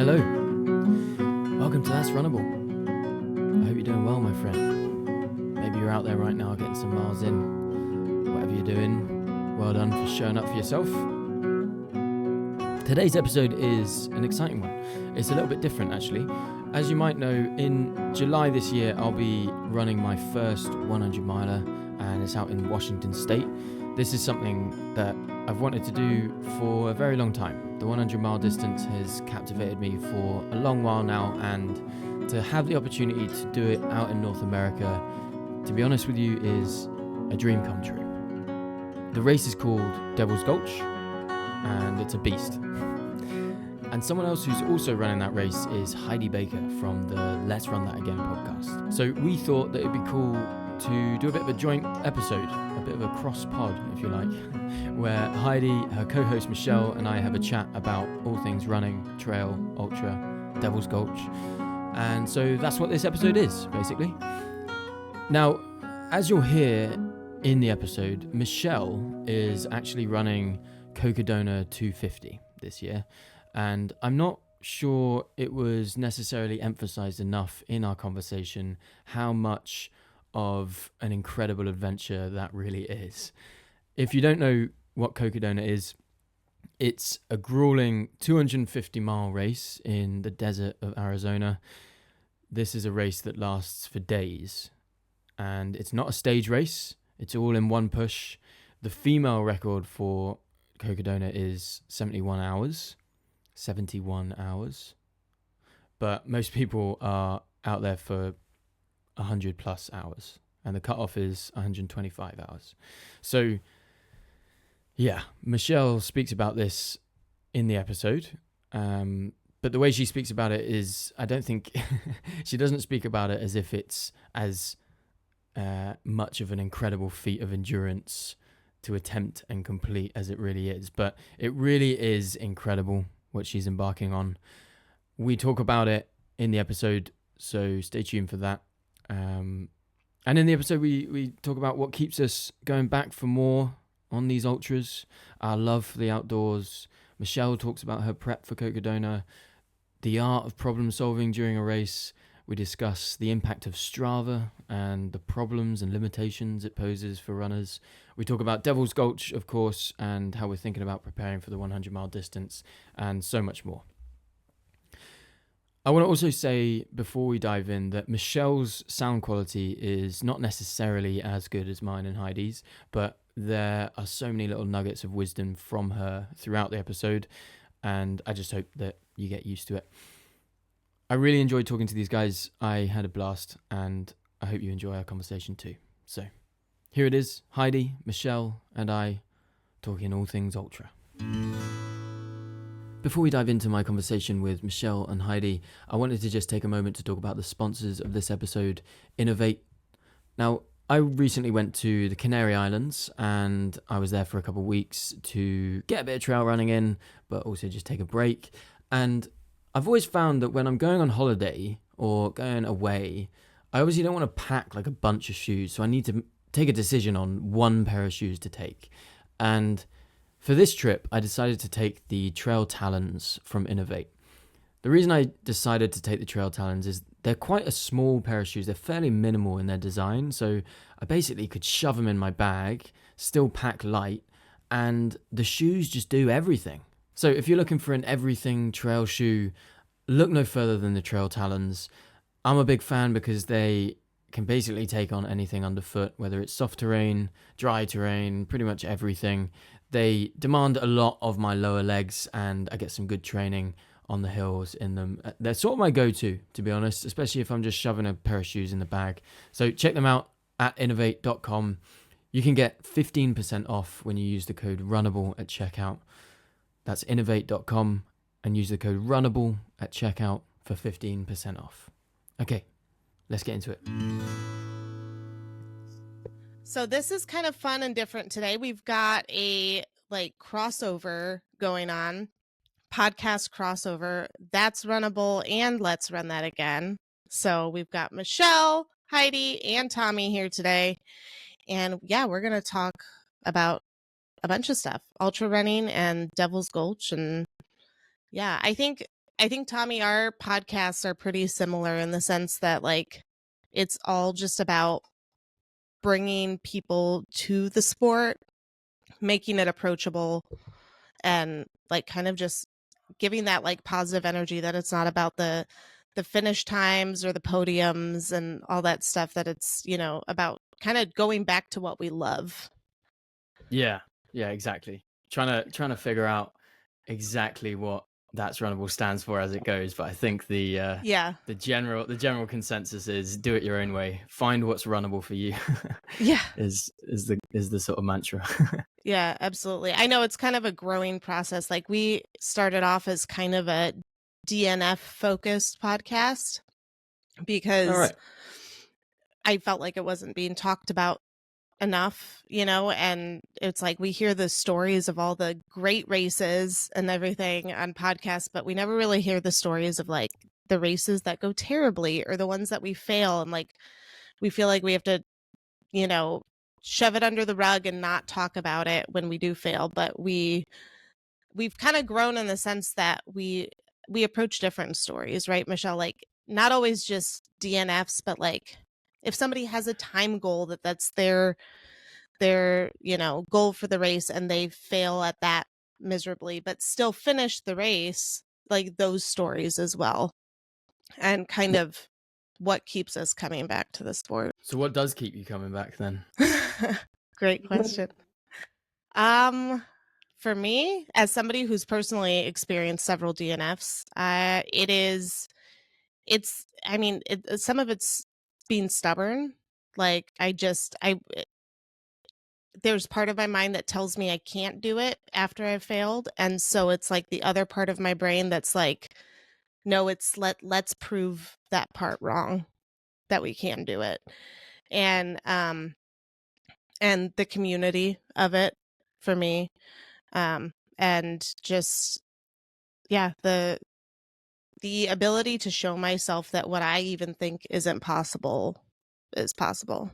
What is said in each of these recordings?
Hello, welcome to That's Runnable. I hope you're doing well, my friend. Maybe you're out there right now getting some miles in. Whatever you're doing, well done for showing up for yourself. Today's episode is an exciting one. It's a little bit different, actually. As you might know, in July this year, I'll be running my first 100 miler, and it's out in Washington State. This is something that I've wanted to do for a very long time. The 100-mile distance has captivated me for a long while now, and to have the opportunity to do it out in North America, to be honest with you, is a dream come true. The race is called Devil's Gulch, and it's a beast. And someone else who's also running that race is Heidi Baker from the Let's Run That Again podcast. So we thought that it'd be cool to do a bit of a joint episode, a bit of a cross pod, if you like, where Heidi, her co-host Michelle, and I have a chat about all things running, trail, ultra, Devil's Gulch. And so that's what this episode is, basically. Now, as you'll hear in the episode, Michelle is actually running Cocodona 250 this year. And I'm not sure it was necessarily emphasized enough in our conversation how much of an incredible adventure that really is. If you don't know what Cocodona is, it's a grueling 250-mile race in the desert of Arizona. This is a race that lasts for days, and it's not a stage race. It's all in one push. The female record for Cocodona is 71 hours. But most people are out there for 100 plus hours, and the cutoff is 125 hours. So yeah, Michelle speaks about this in the episode, but the way she speaks about it is, I don't think she doesn't speak about it as if it's as much of an incredible feat of endurance to attempt and complete as it really is, but it really is incredible what she's embarking on. We talk about it in the episode, so stay tuned for that. And in the episode, we talk about what keeps us going back for more on these ultras, our love for the outdoors. Michelle talks about her prep for Cocodona, the art of problem solving during a race. We discuss the impact of Strava and the problems and limitations it poses for runners. We talk about Devil's Gulch, of course, and how we're thinking about preparing for the 100-mile distance, and so much more. I want to also say, before we dive in, that Michelle's sound quality is not necessarily as good as mine and Heidi's, but there are so many little nuggets of wisdom from her throughout the episode, and I just hope that you get used to it. I really enjoyed talking to these guys. I had a blast, and I hope you enjoy our conversation too. So here it is, Heidi, Michelle, and I talking all things ultra. Before we dive into my conversation with Michelle and Heidi, I wanted to just take a moment to talk about the sponsors of this episode, Innovate. Now, I recently went to the Canary Islands, and I was there for a couple of weeks to get a bit of trail running in, but also just take a break. And I've always found that when I'm going on holiday or going away, I obviously don't want to pack like a bunch of shoes, so I need to take a decision on one pair of shoes to take. And for this trip, I decided to take the Trail Talons from Innovate. The reason I decided to take the Trail Talons is they're quite a small pair of shoes. They're fairly minimal in their design, so I basically could shove them in my bag, still pack light, and the shoes just do everything. So if you're looking for an everything trail shoe, look no further than the Trail Talons. I'm a big fan because they can basically take on anything underfoot, whether it's soft terrain, dry terrain, pretty much everything. They demand a lot of my lower legs, and I get some good training on the hills in them. They're sort of my go-to, to be honest, especially if I'm just shoving a pair of shoes in the bag. So check them out at innovate.com. You can get 15% off when you use the code RUNNABLE at checkout. That's innovate.com, and use the code RUNNABLE at checkout for 15% off. Okay, let's get into it. So this is kind of fun and different today. We've got a crossover going on, podcast crossover. That's Runnable and Let's Run That Again. So we've got Michelle, Heidi, and Tommy here today. And yeah, we're going to talk about a bunch of stuff, ultra running and Devil's Gulch. And yeah, I think I think, Tommy, our podcasts are pretty similar in the sense that like it's all just about bringing people to the sport, making it approachable, and like kind of just giving that like positive energy that it's not about the finish times or the podiums and all that stuff, that it's, you know, about kind of going back to what we love. Yeah, exactly. Trying to figure out exactly what That's Runnable stands for as it goes, but I think Yeah. the general consensus is do it your own way. Find what's runnable for you. Yeah. is the sort of mantra. Yeah, absolutely. I know it's kind of a growing process. Like we started off as kind of a DNF focused podcast All because right. I felt like it wasn't being talked about enough, you know, and it's like we hear the stories of all the great races and everything on podcasts, but we never really hear the stories of like the races that go terribly or the ones that we fail, and like we feel like we have to, you know, shove it under the rug and not talk about it when we do fail. But we've kind of grown in the sense that we approach different stories, right, Michelle? Like not always just DNFs, but like if somebody has a time goal that's their you know, goal for the race and they fail at that miserably but still finish the race, like those stories as well, and kind of what keeps us coming back to the sport. So what does keep you coming back then? Great question. For me, as somebody who's personally experienced several DNFs, it's I mean, some of it's being stubborn. Like there's part of my mind that tells me I can't do it after I've failed, and so it's like the other part of my brain that's like, no, it's let's prove that part wrong, that we can do it. And the community of it for me, and just yeah, the ability to show myself that what I even think isn't possible is possible,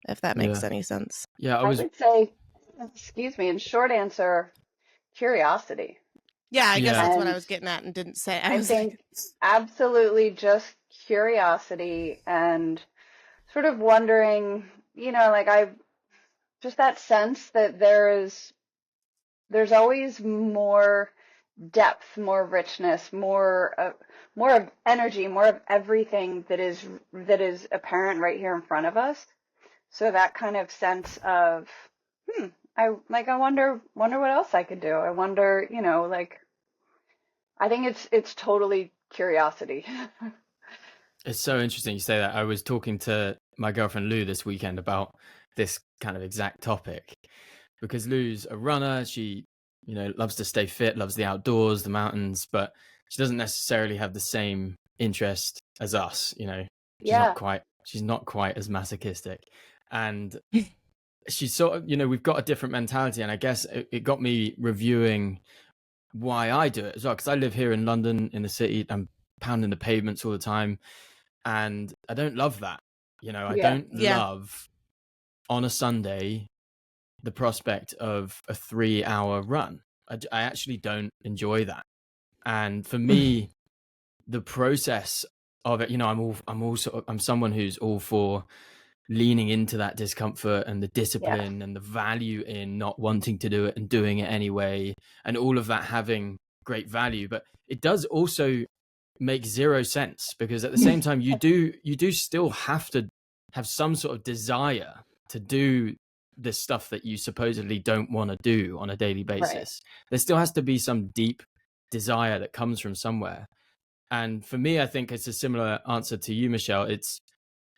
if that makes Yeah. any sense. Yeah, I would say, excuse me, in short answer, curiosity. Yeah, I guess yeah. that's what I And was getting at and didn't say. I I was like, think absolutely just curiosity and sort of wondering, you know, like just that sense that there's always more depth, more richness, more of energy, more of everything that is apparent right here in front of us. So that kind of sense of, I wonder what else I could do. I wonder, you know, like I think it's totally curiosity. It's so interesting you say that. I was talking to my girlfriend Lou this weekend about this kind of exact topic because Lou's a runner. She, you know, loves to stay fit, loves the outdoors, the mountains, but she doesn't necessarily have the same interest as us. You know, Yeah. she's not quite as masochistic, and she's sort of, you know, we've got a different mentality, and I guess it got me reviewing why I do it as well, because I live here in London in the city. I'm pounding the pavements all the time, and I don't love that. You know, I Yeah. don't yeah, love on a Sunday the prospect of a 3-hour run. I actually don't enjoy that. And for me, the process of it, you know, I'm someone who's all for leaning into that discomfort and the Yeah. discipline and the value in not wanting to do it and doing it anyway, and all of that having great value. But it does also make zero sense, because at the same time you do still have to have some sort of desire to do this stuff that you supposedly don't want to do on a daily Right. basis. There still has to be some deep desire that comes from somewhere. And for me, I think it's a similar answer to you, Michelle. It's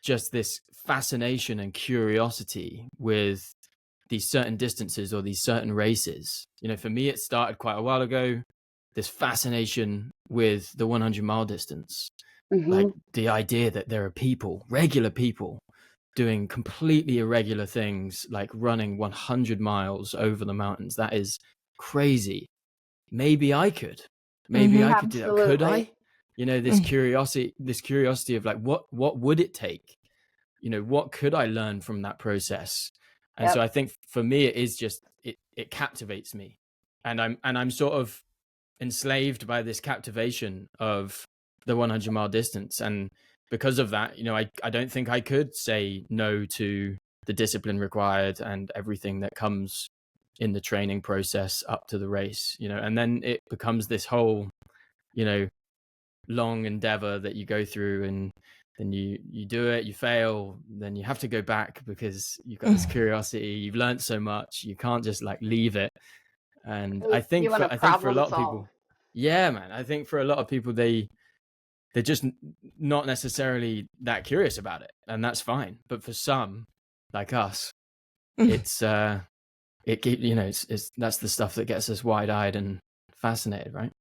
just this fascination and curiosity with these certain distances or these certain races. You know, for me, it started quite a while ago, this fascination with the 100-mile distance. Like Hmm. the idea that there are people, regular people, doing completely irregular things, like running 100 miles over the mountains. That is crazy. Maybe I could. Maybe mm-hmm. I could do that. Could Absolutely. I? You know, this curiosity of like, what would it take? You know, what could I learn from that process? And so Yep. I think for me, it is just, it captivates me. And I'm sort of enslaved by this captivation of the 100-mile distance. And because of that, I don't think I could say no to the discipline required and everything that comes in the training process up to the race, and then it becomes this whole, long endeavor that you go through, and then you do it, you fail, then you have to go back because you've got this curiosity, you've learned so much, you can't just like leave it. And I You think want for to a problem lot of solve. people, yeah, man, I think for a lot of people, they're just not necessarily that curious about it, and that's fine. But for some, like us, it's it's that's the stuff that gets us wide-eyed and fascinated, right?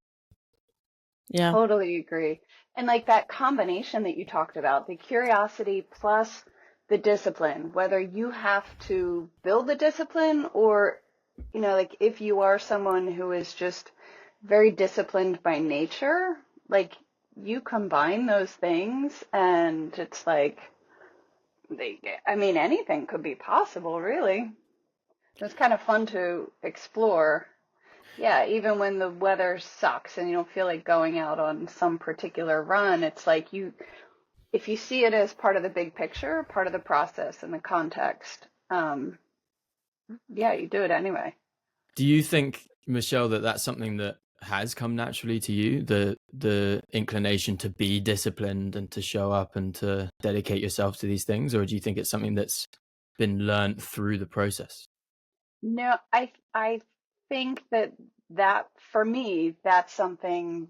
Yeah. Totally agree. And like that combination that you talked about, the curiosity plus the discipline, whether you have to build the discipline or, like if you are someone who is just very disciplined by nature, like you combine those things and it's like, anything could be possible, really. It's kind of fun to explore. Yeah, even when the weather sucks and you don't feel like going out on some particular run, it's like if you see it as part of the big picture, part of the process and the context, yeah, you do it anyway. Do you think, Michelle, that that's something that has come naturally to you, the inclination to be disciplined and to show up and to dedicate yourself to these things, or do you think it's something that's been learned through the process? No, I think that for me, that's something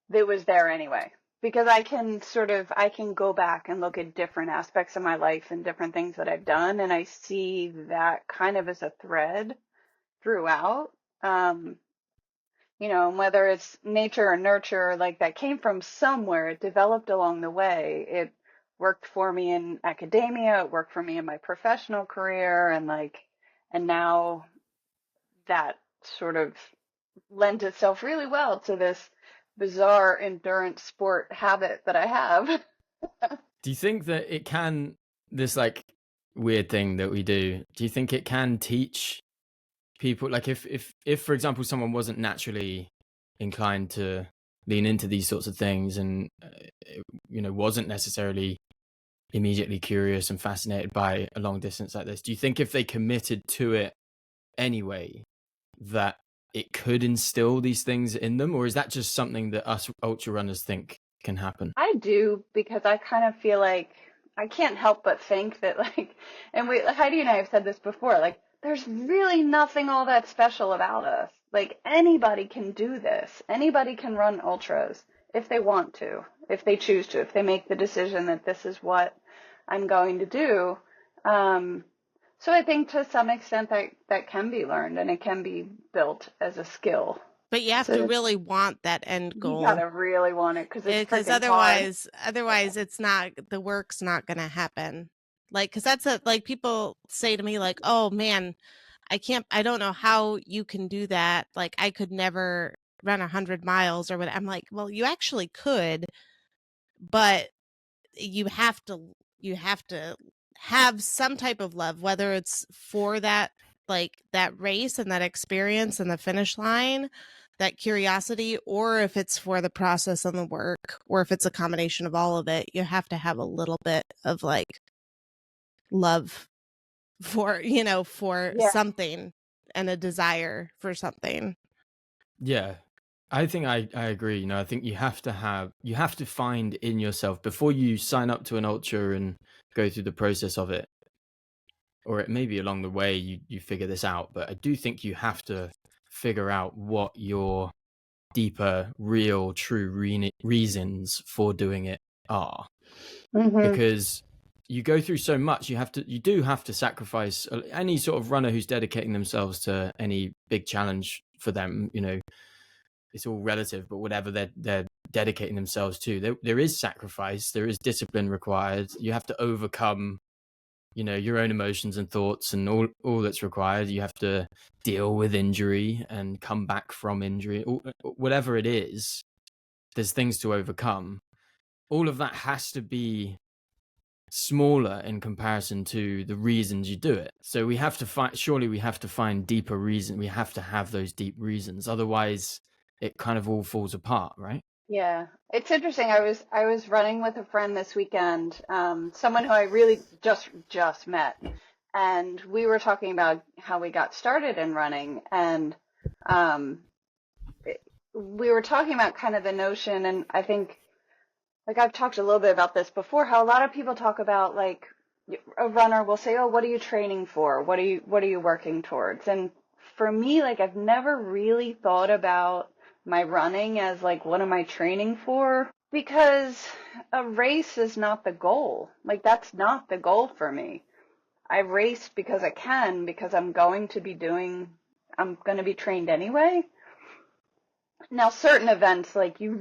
that was there anyway. Because I can go back and look at different aspects of my life and different things that I've done, and I see that kind of as a thread throughout. Um, and whether it's nature or nurture, like that came from somewhere, it developed along the way. It worked for me in academia, it worked for me in my professional career, and now that sort of lends itself really well to this bizarre endurance sport habit that I have. Do you think that it can, this like weird thing that we do you think it can teach people, like if for example someone wasn't naturally inclined to lean into these sorts of things and wasn't necessarily immediately curious and fascinated by a long distance like this, do you think if they committed to it anyway that it could instill these things in them, or is that just something that us ultra runners think can happen? I do, because I kind of feel like I can't help but think that and Heidi and I have said this before, like there's really nothing all that special about us. Like anybody can do this. Anybody can run ultras if they want to, if they choose to, if they make the decision that this is what I'm going to do. So I think to some extent that can be learned and it can be built as a skill. But you have to So really want that end you goal. gotta really want it because it's Because freaking hard. otherwise it's not, the work's not going to happen. Like, because like people say to me like, oh man, I don't know how you can do that. Like I could never run 100 miles or what. I'm like, well, you actually could, but you have to have some type of love, whether it's for that, like that race and that experience and the finish line, that curiosity, or if it's for the process and the work, or if it's a combination of all of it. You have to have a little bit of like love for for Yeah. something and a desire for something. Yeah, I think I agree. I think you have to find in yourself before you sign up to an ultra and go through the process of it, or it may be along the way you figure this out, but I do think you have to figure out what your deeper, real, true reasons for doing it are. Because you go through so much, you do have to sacrifice. Any sort of runner who's dedicating themselves to any big challenge for them, it's all relative, but whatever they're dedicating themselves to, there is sacrifice, there is discipline required. You have to overcome your own emotions and thoughts and all that's required. You have to deal with injury and come back from injury, whatever it is. There's things to overcome. All of that has to be smaller in comparison to the reasons you do it. So we have to find deeper reason. We have to have those deep reasons. Otherwise it kind of all falls apart, right? Yeah, it's interesting. I was running with a friend this weekend, someone who I really just met, and we were talking about how we got started in running, and um, we were talking about kind of the notion, and I think like I've talked a little bit about this before, how a lot of people talk about like a runner will say, "Oh, what are you training for? What are you working towards?" And for me, like I've never really thought about my running as like what am I training for? Because a race is not the goal. Like that's not the goal for me. I race because I can, because I'm going to be trained anyway. Now, certain events, like you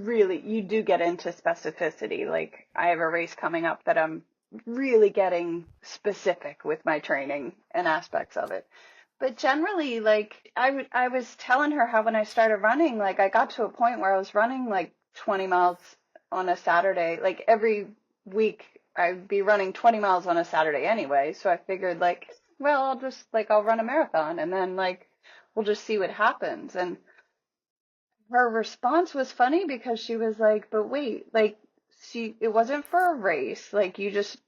do get into specificity. Like I have a race coming up that I'm really getting specific with my training and aspects of it. But generally, like I was telling her how when I started running, like I got to a point where I was running like 20 miles on a Saturday. Like every week I'd be running 20 miles on a Saturday anyway. So I figured like, well, I'll run a marathon and then like we'll just see what happens. And her response was funny because she was like, but wait, like, it wasn't for a race. Like, you just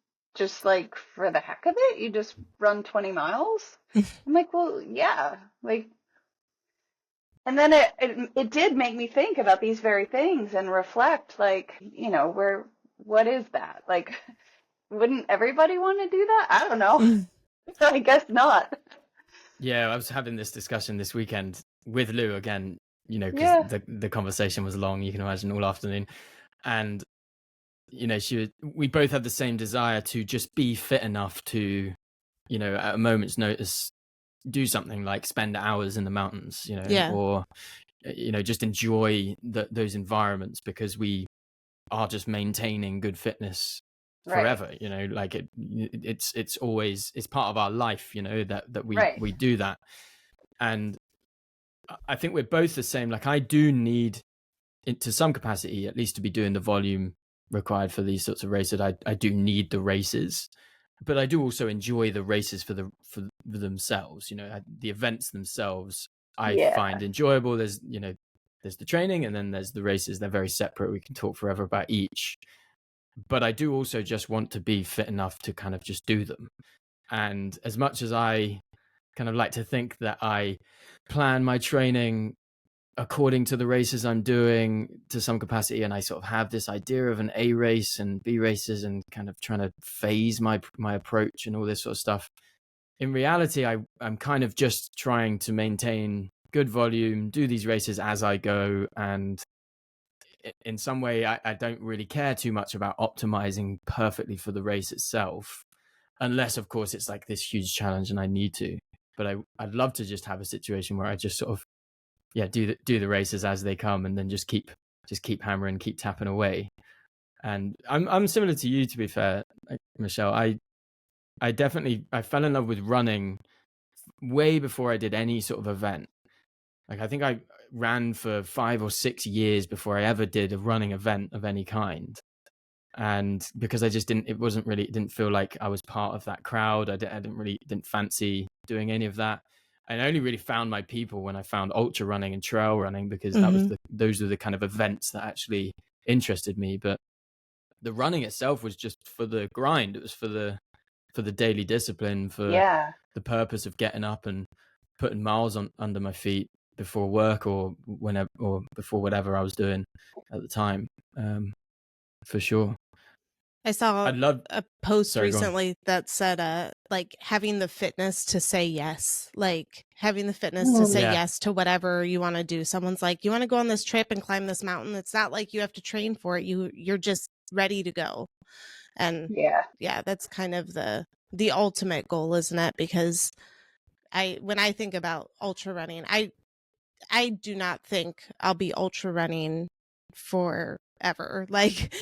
like for the heck of it, you just run 20 miles? I'm like, well, yeah. Like, and then it did make me think about these very things and reflect, like, what is that? Like, wouldn't everybody want to do that? I don't know. I guess not. Yeah, I was having this discussion this weekend with Lou again, because Yeah. the conversation was long, you can imagine, all afternoon. And, we both had the same desire to just be fit enough to, at a moment's notice, do something like spend hours in the mountains, Yeah. or, just enjoy those environments because we are just maintaining good fitness Right. forever, like it's always, it's part of our life, that Right. we do that. And I think we're both the same. Like I do need, to some capacity, at least to be doing the volume required for these sorts of races. I do need the races, but I do also enjoy the races for themselves. The events themselves I Yeah. find enjoyable. There's there's the training and then there's the races. They're very separate. We can talk forever about each. But I do also just want to be fit enough to kind of just do them. And as much as I kind of like to think that I plan my training according to the races I'm doing to some capacity, and I sort of have this idea of an A race and B races and kind of trying to phase my approach and all this sort of stuff. In reality, I'm kind of just trying to maintain good volume, do these races as I go, and in some way I don't really care too much about optimizing perfectly for the race itself, unless of course it's like this huge challenge and I need to. But I'd love to just have a situation where I just sort of do the races as they come and then just keep hammering, keep tapping away. And I'm similar to you, to be fair, like, Michelle. I definitely I fell in love with running way before I did any sort of event. Like I think I ran for 5 or 6 years before I ever did a running event of any kind. And because I just it didn't feel like I was part of that crowd. I didn't fancy doing any of that. I only really found my people when I found ultra running and trail running, because those were the kind of events that actually interested me. But the running itself was just for the grind. It was for the daily discipline, for Yeah. the purpose of getting up and putting miles under my feet before work or whenever, or before whatever I was doing at the time. For sure. I saw I'd love. a post Sorry, go on. recently that said, like having the fitness to say yes, like having the fitness to Mm. say Yeah. yes to whatever you want to do. Someone's like, you want to go on this trip and climb this mountain. It's not like you have to train for it. You're just ready to go. And Yeah. yeah, that's kind of the ultimate goal, isn't it? Because when I think about ultra running, I do not think I'll be ultra running forever. Like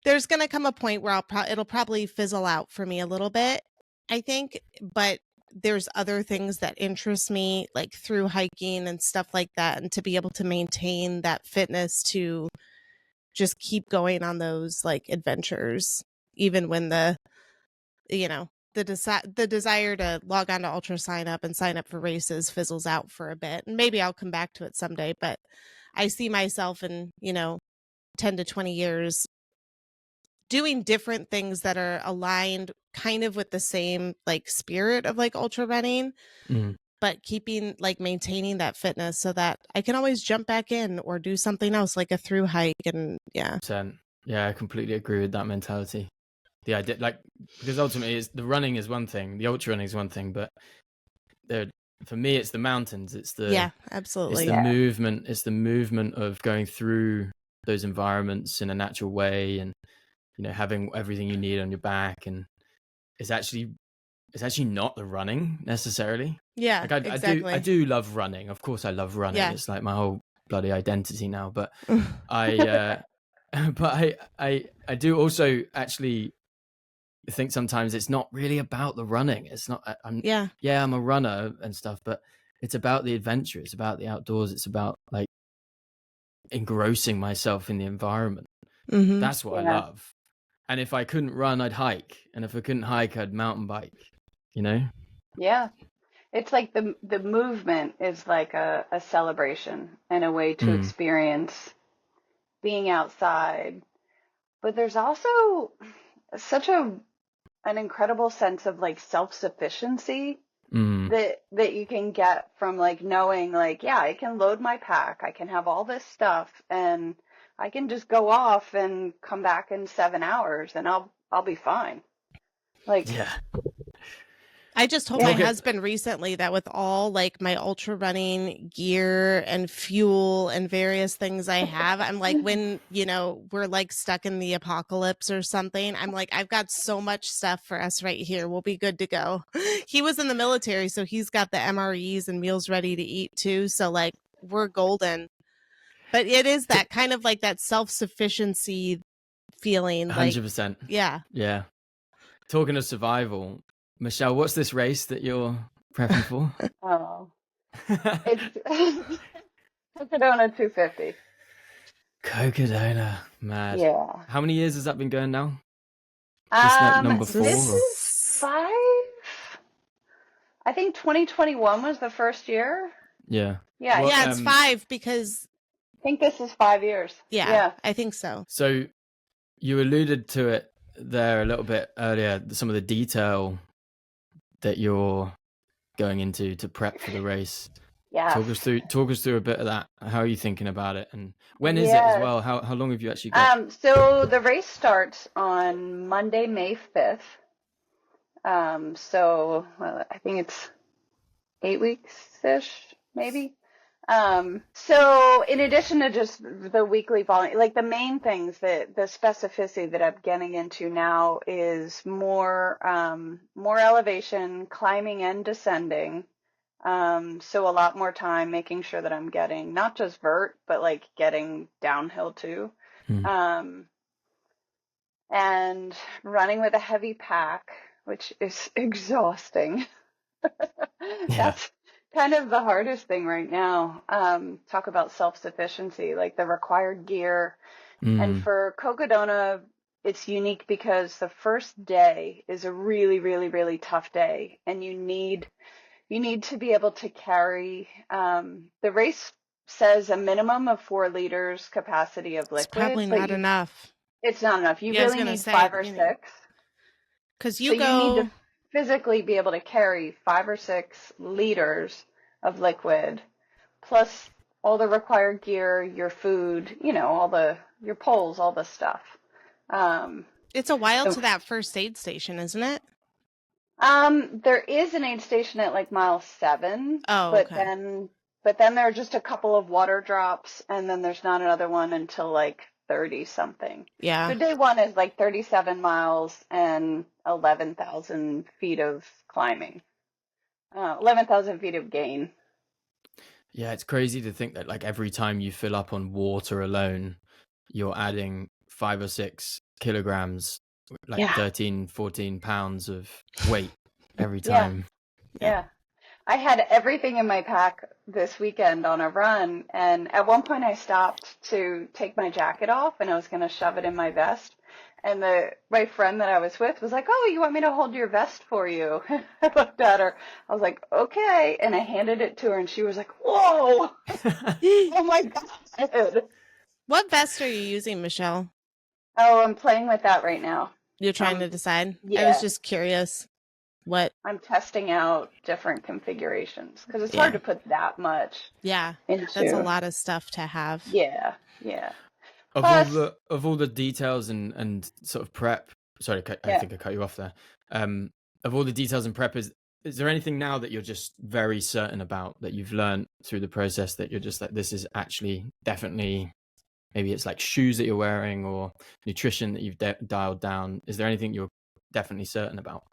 there's going to come a point where it'll probably fizzle out for me a little bit, I think, but there's other things that interest me, like through hiking and stuff like that, and to be able to maintain that fitness to just keep going on those like adventures, even when the desire to log on to ultra sign up and sign up for races fizzles out for a bit. And maybe I'll come back to it someday, but I see myself in, 10 to 20 years doing different things that are aligned kind of with the same like spirit of like ultra running, but keeping like maintaining that fitness so that I can always jump back in or do something else like a through hike. And yeah. Yeah, I completely agree with that mentality. The idea, like, because ultimately the running is one thing, the ultra running is one thing, but for me it's the mountains, it's the absolutely, it's the movement, it's the movement of going through those environments in a natural way, and having everything you need on your back. And it's actually not the running necessarily. Like exactly. I do love running, of course I love running. It's like my whole bloody identity now. But I do also actually think sometimes it's not really about the running. It's not. I'm a runner and stuff, but it's about the adventure. It's about the outdoors. It's about like engrossing myself in the environment. That's what I love. And if I couldn't run, I'd hike. And if I couldn't hike, I'd mountain bike. Yeah. It's like the movement is like a celebration and a way to experience being outside. But there's also such an incredible sense of like self-sufficiency that you can get from like knowing like, yeah, I can load my pack, I can have all this stuff, and I can just go off and come back in 7 hours and I'll be fine. Like, yeah. I just told my husband recently that with all like my ultra running gear and fuel and various things I have, I'm like, when, we're like stuck in the apocalypse or something, I'm like, I've got so much stuff for us right here. We'll be good to go. He was in the military, so he's got the MREs and meals ready to eat too. So like, we're golden. But it is that kind of like that self-sufficiency feeling. 100%. Like, yeah. Yeah. Talking of survival, Michelle, what's this race that you're prepping for? It's Cocodona 250. Cocodona, mad. Yeah. How many years has that been going now? Just like number 4? This is 5. I think 2021 was the first year. Yeah. Yeah. Well, it's 5 because I think this is 5 years. Yeah, I think so. So you alluded to it there a little bit earlier, some of the detail that you're going into to prep for the race. Yeah. Talk us through a bit of that. How are you thinking about it, and when is it as well? How long have you actually got? So the race starts on Monday, May 5th. So I think it's 8 weeks-ish, maybe. So in addition to just the weekly volume, like the main things that the specificity that I'm getting into now is more elevation, climbing and descending. So a lot more time making sure that I'm getting not just vert, but like getting downhill too. And running with a heavy pack, which is exhausting. That's kind of the hardest thing right now. Talk about self-sufficiency, like the required gear. And for Cocodona, it's unique because the first day is a really, really, really tough day. And you need to be able to carry, the race says a minimum of 4 liters capacity of liquid. It's probably not enough. It's not enough. You really need 5 or 6. Because you need to physically be able to carry 5 or 6 liters of liquid, plus all the required gear, your food, your poles, all the stuff. It's a while to that first aid station, isn't it? There is an aid station at like mile 7. Oh, but then there are just a couple of water drops, and then there's not another one until like 30 something. Yeah. So day 1 is like 37 miles and 11,000 feet of climbing. 11,000 feet of gain. Yeah, it's crazy to think that like every time you fill up on water alone, you're adding 5 or 6 kilograms, like 13, 14 pounds of weight every time. Yeah. I had everything in my pack this weekend on a run, and at one point I stopped to take my jacket off and I was going to shove it in my vest. And my friend that I was with was like, "Oh, you want me to hold your vest for you?" I looked at her. I was like, "Okay." And I handed it to her and she was like, "Whoa." Oh my God. Good. What vest are you using, Michelle? Oh, I'm playing with that right now. You're trying to decide? I Yeah. was just curious what. I'm testing out different configurations because it's Yeah. hard to put that much Yeah, into. that's a lot of stuff to have. Yeah, yeah. Of Plus, all the details and sort of prep. Sorry, I think I cut you off there. Of all the details and prep, is there anything now that you're just very certain about, that you've learned through the process, that you're just like, this is actually definitely, maybe it's like shoes that you're wearing or nutrition that you've dialed down? Is there anything you're definitely certain about?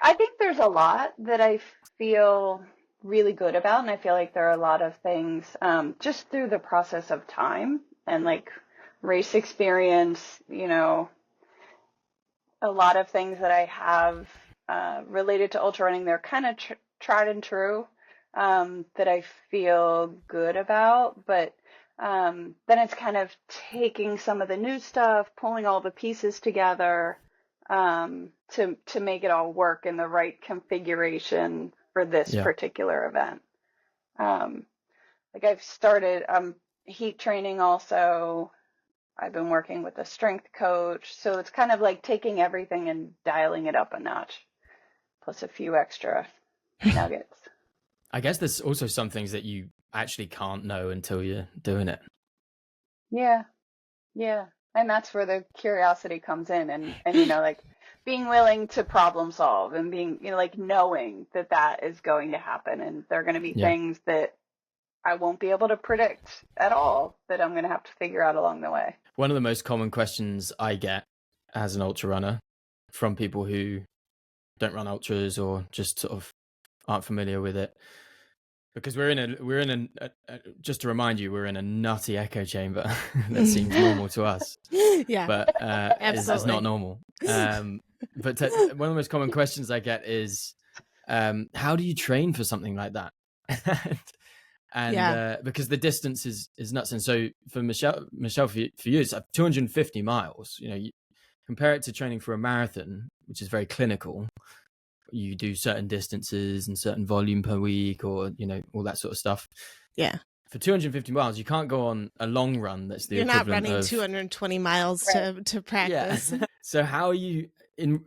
I think there's a lot that I feel really good about, and I feel like there are a lot of things just through the process of time and like race experience, a lot of things that I have related to ultra running, they're kind of tried and true, that I feel good about. But then it's kind of taking some of the new stuff, pulling all the pieces together to make it all work in the right configuration for this particular event. Like I've started heat training also. I've been working with a strength coach, so it's kind of like taking everything and dialing it up a notch, plus a few extra nuggets. I guess there's also some things that you actually can't know until you're doing it. Yeah, yeah, and that's where the curiosity comes in, and like being willing to problem solve and being like knowing that that is going to happen, and there are going to be things that I won't be able to predict at all that I'm going to have to figure out along the way. One of the most common questions I get as an ultra runner from people who don't run ultras or just sort of aren't familiar with it, because we're in a just to remind you, we're in a nutty echo chamber that seems normal to us, but is not normal. But one of the most common questions I get is, how do you train for something like that? And because the distance is nuts. And so for Michelle, for you, it's 250 miles. You compare it to training for a marathon, which is very clinical. You do certain distances and certain volume per week, or all that sort of stuff. Yeah. For 250 miles, you can't go on a long run. That's the You're not equivalent running of 220 miles to practice. Yeah. So how are you in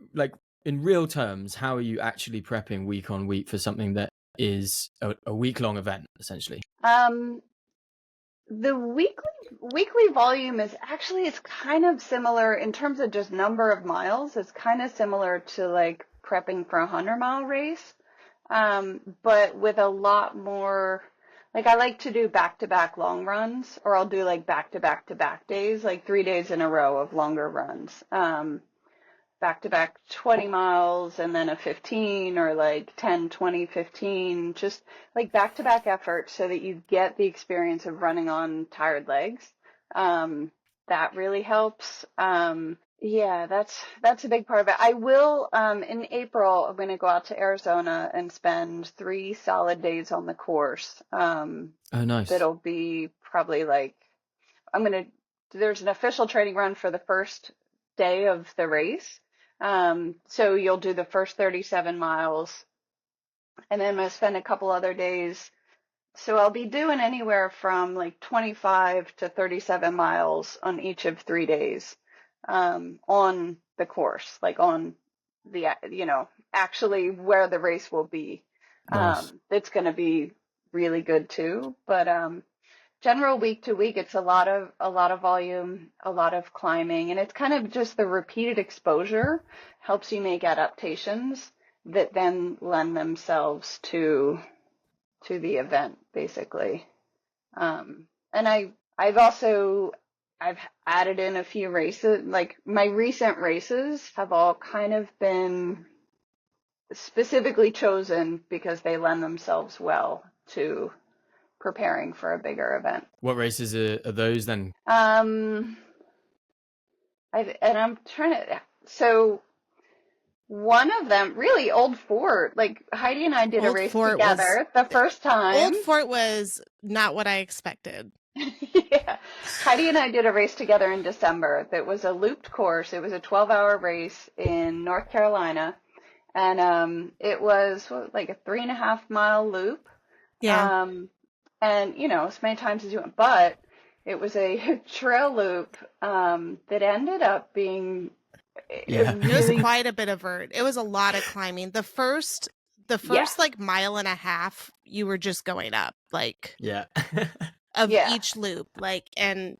real terms? How are you actually prepping week on week for something that is a week-long event, essentially? The weekly volume is actually, it's kind of similar in terms of just number of miles. It's kind of similar to like prepping for a 100-mile race, but with a lot more. Like I like to do back-to-back long runs, or I'll do like back-to-back days, like 3 days in a row of longer runs. Back-to-back 20 miles and then a 15, or like 10, 20, 15, just like back-to-back effort so that you get the experience of running on tired legs. That really helps. Yeah, that's a big part of it. I will, in April, I'm going to go out to Arizona and spend 3 solid days on the course. Oh, nice. That'll be probably like, there's an official training run for the first day of the race. So you'll do the first 37 miles, and then I'm going to spend a couple other days. So I'll be doing anywhere from like 25 to 37 miles on each of 3 days, on the course, like on the, actually where the race will be. Nice. It's going to be really good too. But, general week to week, it's a lot of volume, a lot of climbing, and it's kind of just the repeated exposure helps you make adaptations that then lend themselves to the event, basically. And I've added in a few races. Like my recent races have all kind of been specifically chosen because they lend themselves well to preparing for a bigger event. What races are those then? So one of them, really, Old Fort, like Heidi and I did a race together the first time. Old Fort was not what I expected. Yeah. Heidi and I did a race together in December that was a looped course. It was a 12-hour race in North Carolina. And it was like a 3.5-mile loop. Yeah. And, as many times as you want. But It was a trail loop that ended up being Yeah. It was really, quite a bit of vert. It was a lot of climbing. The first yeah, like mile and a half, you were just going up, like Yeah. of yeah. each loop, like, and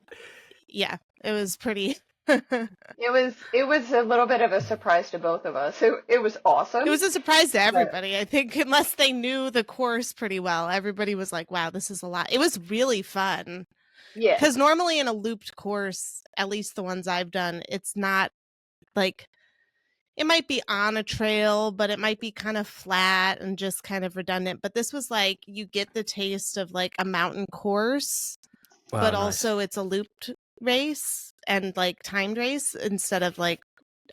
yeah, it was pretty. It was a little bit of a surprise to both of us. It was awesome. It was a surprise to but everybody. I think unless they knew the course pretty well, everybody was like, "Wow, this is a lot." It was really fun yeah, because normally in a looped course, at least the ones I've done, it's not like it might be on a trail, but it might be kind of flat and just kind of redundant. But this was like you get the taste of like a mountain course, Wow, but nice. also it's a looped race and like timed race instead of like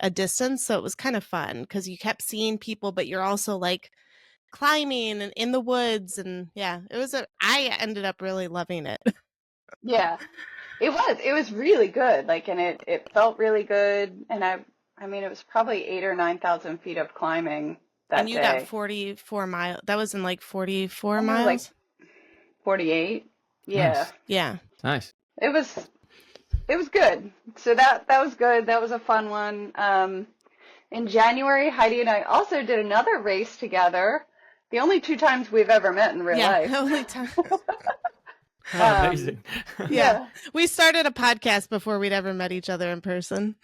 a distance. So it was kind of fun because you kept seeing people, but you're also like climbing and in the woods. And yeah, I ended up really loving it. yeah. It was really good. Like, and it felt really good. And I mean, it was probably 8 or 9,000 feet of climbing that And you got day. 44 miles. That was in like 44 I think it was like miles. 48. Yeah, Nice. Yeah. Nice. it was good. So that was good. That was a fun one. In January, Heidi and I also did another race together. The only 2 times we've ever met in real Yeah. life. Only time. Oh, Um, amazing. Yeah. We started a podcast before we'd ever met each other in person.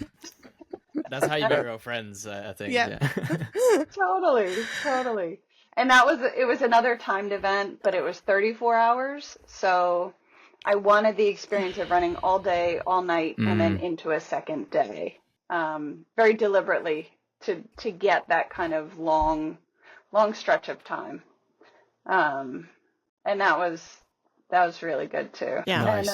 That's how you make real friends, I think. Yeah. Totally. And it was another timed event, but it was 34 hours. So I wanted the experience of running all day, all night, and then into a second day, very deliberately to get that kind of long stretch of time. And that was really good too. Yeah. Nice.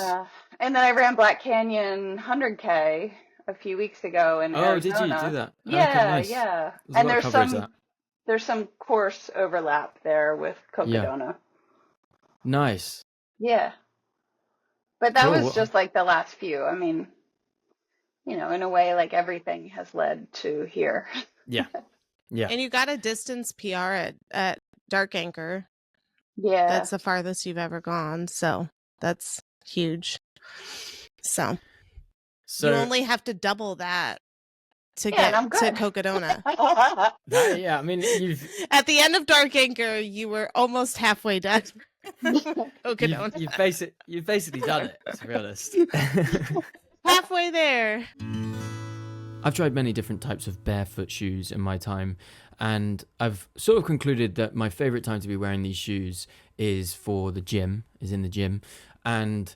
And then I ran Black Canyon 100K a few weeks ago in Oh, did you Arizona. do that? Yeah, Okay, nice. yeah. There's a And lot of coverage of that. there's some course overlap there with Yeah. Cocodona. Nice. Yeah. But that Cool. was just like the last few. I mean, in a way, like everything has led to here. Yeah. Yeah. And you got a distance PR at Dark Anchor. Yeah. That's the farthest you've ever gone. So that's huge. So you So only have to double that to Yeah, and get I'm to good. Cocodona. yeah, I mean, you've At the end of Dark Anchor, you were almost halfway done. Cocodona. you've basically done it, to be honest. Halfway there. I've tried many different types of barefoot shoes in my time, and I've sort of concluded that my favorite time to be wearing these shoes is in the gym. And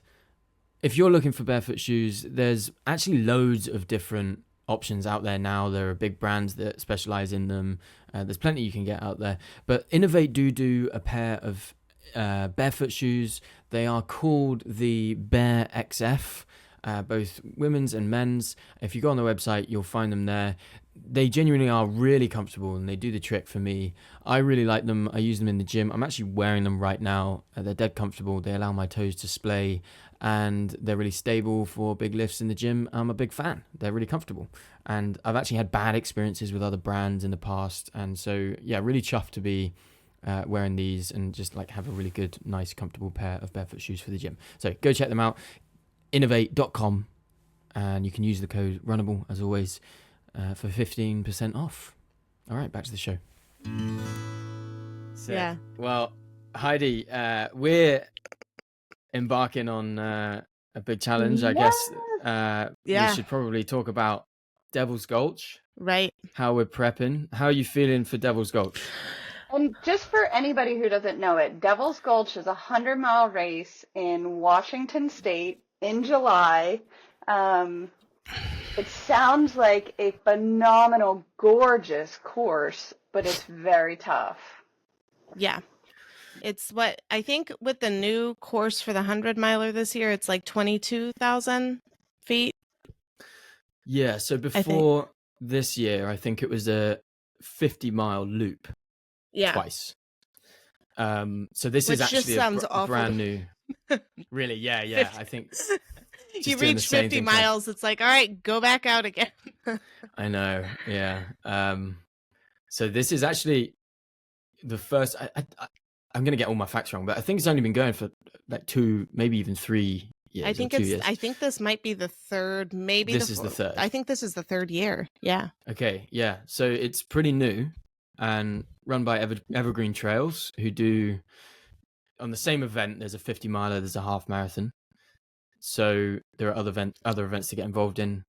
if you're looking for barefoot shoes, there's actually loads of different options out there now. There are big brands that specialize in them. There's plenty you can get out there. But Innovate do a pair of barefoot shoes. They are called the Bear XF. Both women's and men's. If you go on the website, you'll find them there. They genuinely are really comfortable and they do the trick for me. I really like them. I use them in the gym. I'm actually wearing them right now. They're dead comfortable. They allow my toes to splay and they're really stable for big lifts in the gym. I'm a big fan. They're really comfortable. And I've actually had bad experiences with other brands in the past. And so, yeah, really chuffed to be wearing these and just like have a really good, nice, comfortable pair of barefoot shoes for the gym. So go check them out. Innovate.com, and you can use the code Runnable as always for 15% off. All right, back to the show. So, Yeah. Well, Heidi, we're embarking on a big challenge. I guess Yeah. we should probably talk about Devil's Gulch, Right. how we're prepping. How are you feeling for Devil's Gulch? And just for anybody who doesn't know it, Devil's Gulch is a 100-mile race in Washington State in July. It sounds like a phenomenal, gorgeous course, but it's very tough. Yeah. It's what I think with the new course for the 100-miler this year, it's like 22,000 feet. Yeah, so before this year, I think it was a 50-mile loop. Yeah. Twice. So this Which is actually just sounds awful. brand new. Really, yeah. I think You doing the reach same 50 thing twice. miles, it's like, all right, go back out again. I know, yeah. So this is actually the first. I'm going to get all my facts wrong, but I think it's only been going for like 2, maybe even 3 years or 2 years. I think this might be the third, maybe This is the third. I think this is the third year. Yeah. Okay, yeah. So it's pretty new and run by Evergreen Trails, who do on the same event. There's a 50 miler, there's a half marathon. So there are other events to get involved in,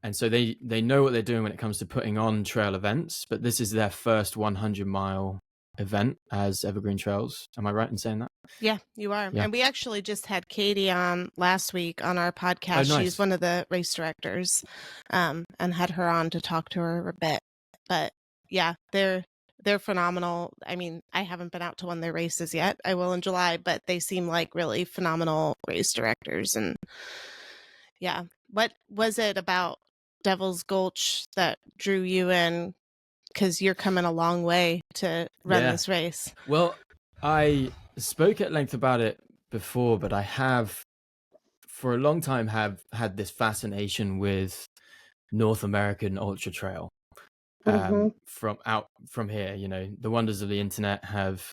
and so they know what they're doing when it comes to putting on trail events. But this is their first 100-mile event as Evergreen Trails. Am I right in saying that? Yeah, you are. Yeah. And we actually just had Katie on last week on our podcast. Oh, nice. She's one of the race directors, and had her on to talk to her a bit. But yeah, they're phenomenal. I mean, I haven't been out to one of their races yet. I will in July, but they seem like really phenomenal race directors. And yeah, what was it about Devil's Gulch that drew you in? Because you're coming a long way to run this race. Well, I spoke at length about it before, but I have for a long time have had this fascination with North American ultra trail. From here, you know, the wonders of the internet have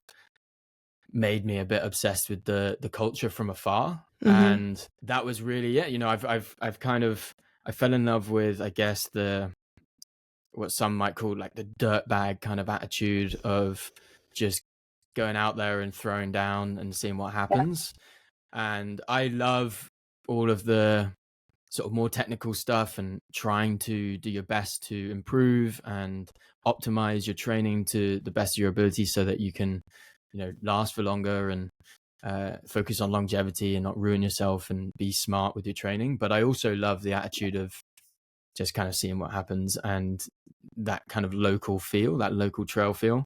made me a bit obsessed with the culture from afar, and that was really it. You know, I've kind of I fell in love with, I guess, what some might call like the dirtbag kind of attitude of just going out there and throwing down and seeing what happens. And I love all of the sort of more technical stuff and trying to do your best to improve and optimize your training to the best of your ability so that you can, you know, last for longer and focus on longevity and not ruin yourself and be smart with your training. But I also love the attitude of just kind of seeing what happens and that kind of local feel, that local trail feel.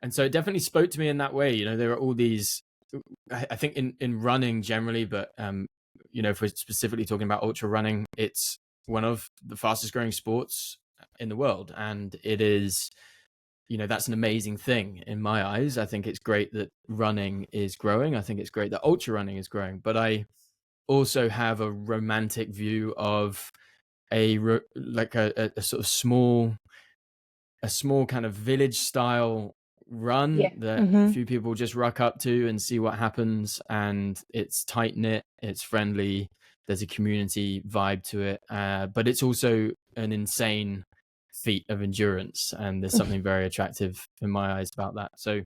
And so it definitely spoke to me in that way. You know, there are all these, I think in running generally, but you know, if we're specifically talking about ultra running, it's one of the fastest growing sports in the world. And it is, you know, that's an amazing thing in my eyes. I think it's great that running is growing. I think it's great that ultra running is growing. But I also have a romantic view of a sort of small kind of village style run that a few people just ruck up to and see what happens, and it's tight knit, it's friendly, there's a community vibe to it, but it's also an insane feat of endurance, and there's something very attractive in my eyes about that. So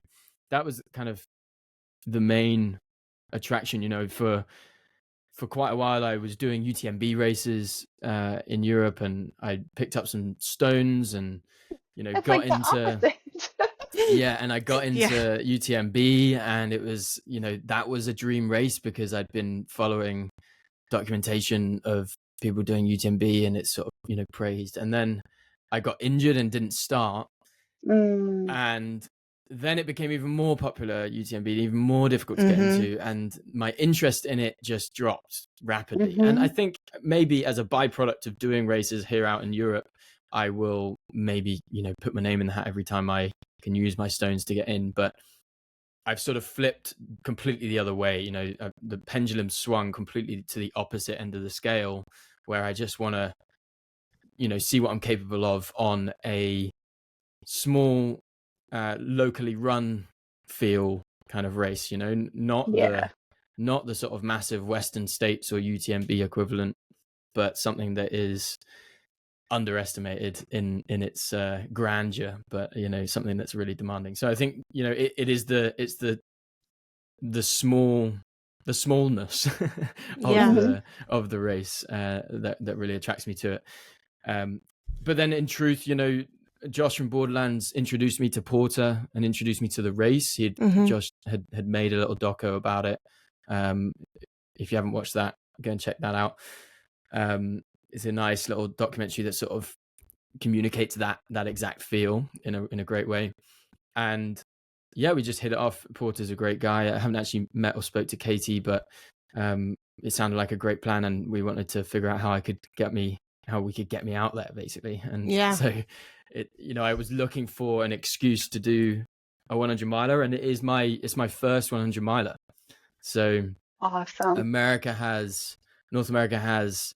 that was kind of the main attraction. You know, for quite a while I was doing UTMB races in Europe, and I picked up some stones and, you know, It's got like the into opposite. and I got into UTMB, and it was, you know, that was a dream race because I'd been following documentation of people doing UTMB and it's sort of, you know, praised. And then I got injured and didn't start. And then it became even more popular, UTMB, even more difficult to get into, and my interest in it just dropped rapidly. And I think maybe as a byproduct of doing races here out in Europe, I will maybe, you know, put my name in the hat every time I can use my stones to get in. But I've sort of flipped completely the other way. You know, the pendulum swung completely to the opposite end of the scale, where I just want to, you know, see what I'm capable of on a small, locally run feel kind of race. You know, not the sort of massive Western States or UTMB equivalent, but something that is underestimated in its grandeur, but, you know, something that's really demanding. So I think, you know, it's the smallness of the race that really attracts me to it. But then in truth, you know, Josh from Borderlands introduced me to Porter and introduced me to the race. Josh had made a little doco about it. If you haven't watched that, go and check that out. It's a nice little documentary that sort of communicates that exact feel in a great way. And yeah, we just hit it off. Porter's a great guy. I haven't actually met or spoke to Katie, but it sounded like a great plan, and we wanted to figure out how we could get me out there, basically. And so you know, I was looking for an excuse to do a 100 miler, and it's my first 100 miler. So awesome. North America has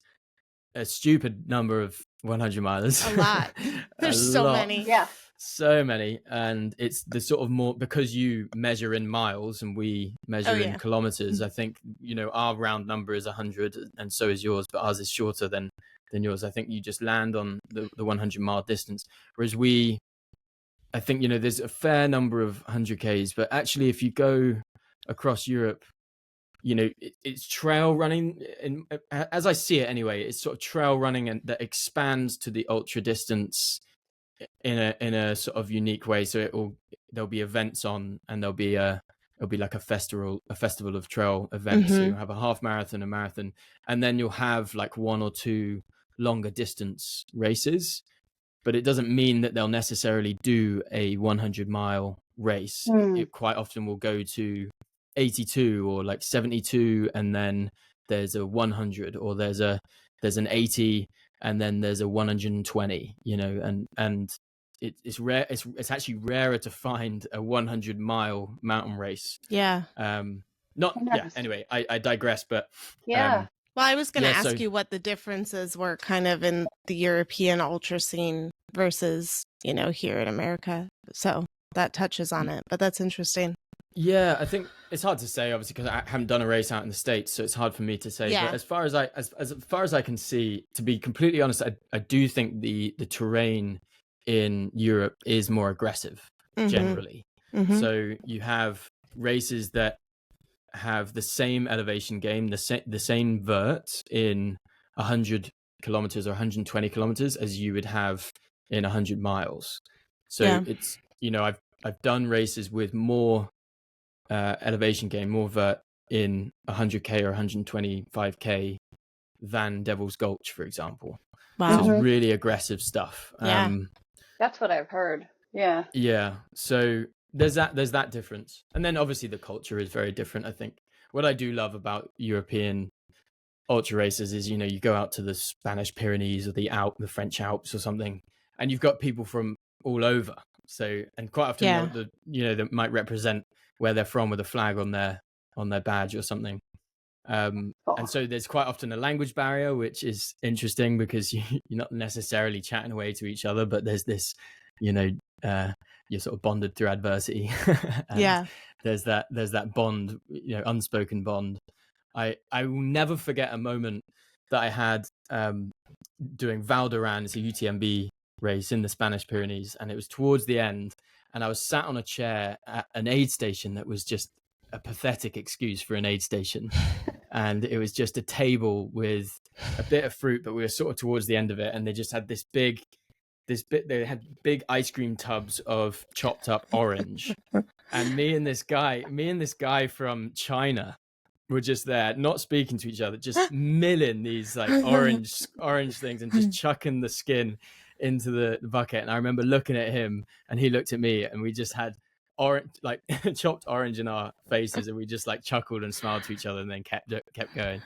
a stupid number of 100 milers. A lot. There's so many. Yeah. So many, and it's the sort of more, because you measure in miles and we measure in kilometers. I think, you know, our round number is 100 and so is yours, but ours is shorter than yours. I think you just land on the 100-mile distance, whereas I think, you know, there's a fair number of 100Ks, but actually if you go across Europe, you know, it's trail running, and as I see it anyway, it's sort of trail running and that expands to the ultra distance in a sort of unique way. So there'll be events on, and it'll be like a festival of trail events. So you'll have a half marathon, a marathon, and then you'll have like one or two longer distance races. But it doesn't mean that they'll necessarily do a 100-mile race. It quite often will go to 82 or like 72, and then there's a 100, or there's an 80, and then there's a 120, you know, and it's rare. It's actually rarer to find a 100-mile mountain race. Yeah. Anyway, I digress, but yeah. Well, I was going to ask you what the differences were kind of in the European ultra scene versus, you know, here in America. So that touches on it, but that's interesting. Yeah, I think it's hard to say, obviously, because I haven't done a race out in the States, so it's hard for me to say. Yeah. But as far as I can see, to be completely honest, I do think the terrain in Europe is more aggressive generally. So you have races that have the same elevation gain, the same vert in 100 kilometers or 120 kilometers as you would have in 100 miles. So it's, you know, I've done races with more elevation gain, more vert in 100K or 125K than Devil's Gulch, for example. Wow. So it's really aggressive stuff. Yeah. That's what I've heard. Yeah. Yeah. So there's that difference. And then obviously the culture is very different. I think what I do love about European ultra races is, you know, you go out to the Spanish Pyrenees or the French Alps or something, and you've got people from all over. So, and quite often they might represent where they're from with a flag on their badge or something. And so there's quite often a language barrier, which is interesting because you're not necessarily chatting away to each other, but there's this, you know, you're sort of bonded through adversity. And there's that bond, you know, unspoken bond. I will never forget a moment that I had doing Val d'Aran. It's a UTMB race in the Spanish Pyrenees, and it was towards the end, and I was sat on a chair at an aid station that was just a pathetic excuse for an aid station. And it was just a table with a bit of fruit, but we were sort of towards the end of it, and they just had they had big ice cream tubs of chopped up orange. And me and this guy from China were just there, not speaking to each other, just milling these like orange things and just chucking the skin into the bucket. And I remember looking at him, and he looked at me, and we just had orange, like chopped orange in our faces, and we just like chuckled and smiled to each other, and then kept going.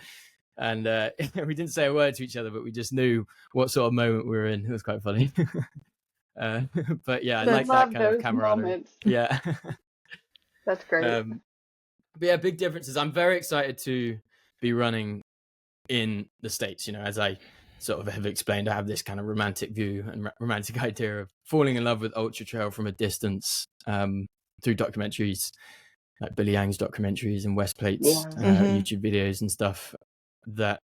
And we didn't say a word to each other, but we just knew what sort of moment we were in. It was quite funny. But yeah, I like that kind of camaraderie. Moments. Yeah. That's great. But yeah, big differences. I'm very excited to be running in the States. You know, as I sort of have explained, I have this kind of romantic view and romantic idea of falling in love with ultra trail from a distance through documentaries like Billy Yang's documentaries and West Plate's YouTube videos and stuff. That,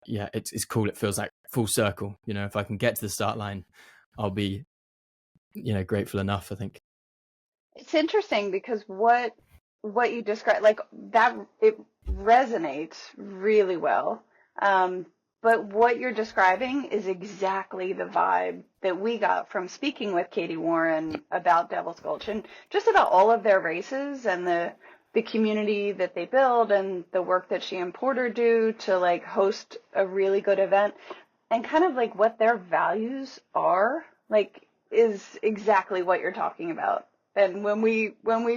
yeah, it's cool. It feels like full circle. You know, if I can get to the start line, I'll be, you know, grateful enough, I think. It's interesting because what you described, like that, it resonates really well. But what you're describing is exactly the vibe that we got from speaking with Katie Warren about Devil's Gulch and just about all of their races and the community that they build and the work that she and Porter do to like host a really good event, and kind of like what their values are, like is exactly what you're talking about. And when we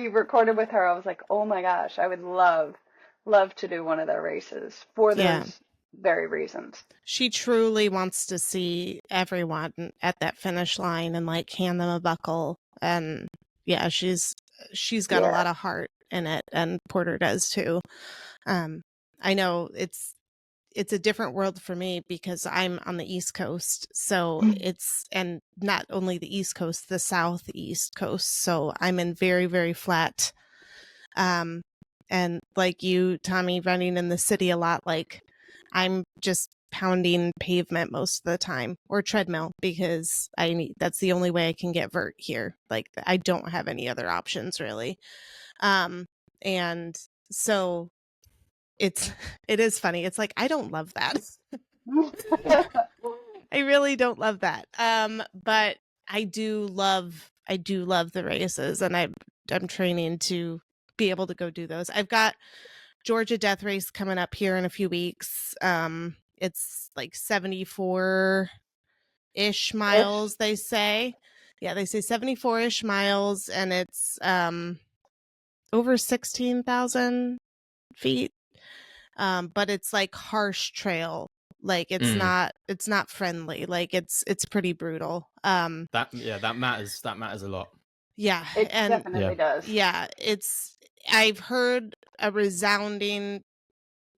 recorded with her, I was like, oh my gosh, I would love to do one of their races for those very reasons. She truly wants to see everyone at that finish line and like hand them a buckle. And yeah, she's got a lot of heart in it, and Porter does too. I know it's it's a different world for me because I'm on the East Coast. So and not only the East Coast, the Southeast Coast. So I'm in very, very flat. And like you, Tommy, running in the city a lot, like I'm just pounding pavement most of the time, or treadmill, because that's the only way I can get vert here. Like I don't have any other options really. And so it is funny. It's like, I don't love that. I really don't love that. But I do love the races, and I'm training to be able to go do those. I've got Georgia Death Race coming up here in a few weeks. It's like 74-ish miles, they say. Yeah, they say 74-ish miles, and it's over 16,000 feet. But it's like harsh trail. Like it's not friendly. Like it's pretty brutal. That matters a lot. Yeah, it definitely does. Yeah, I've heard a resounding,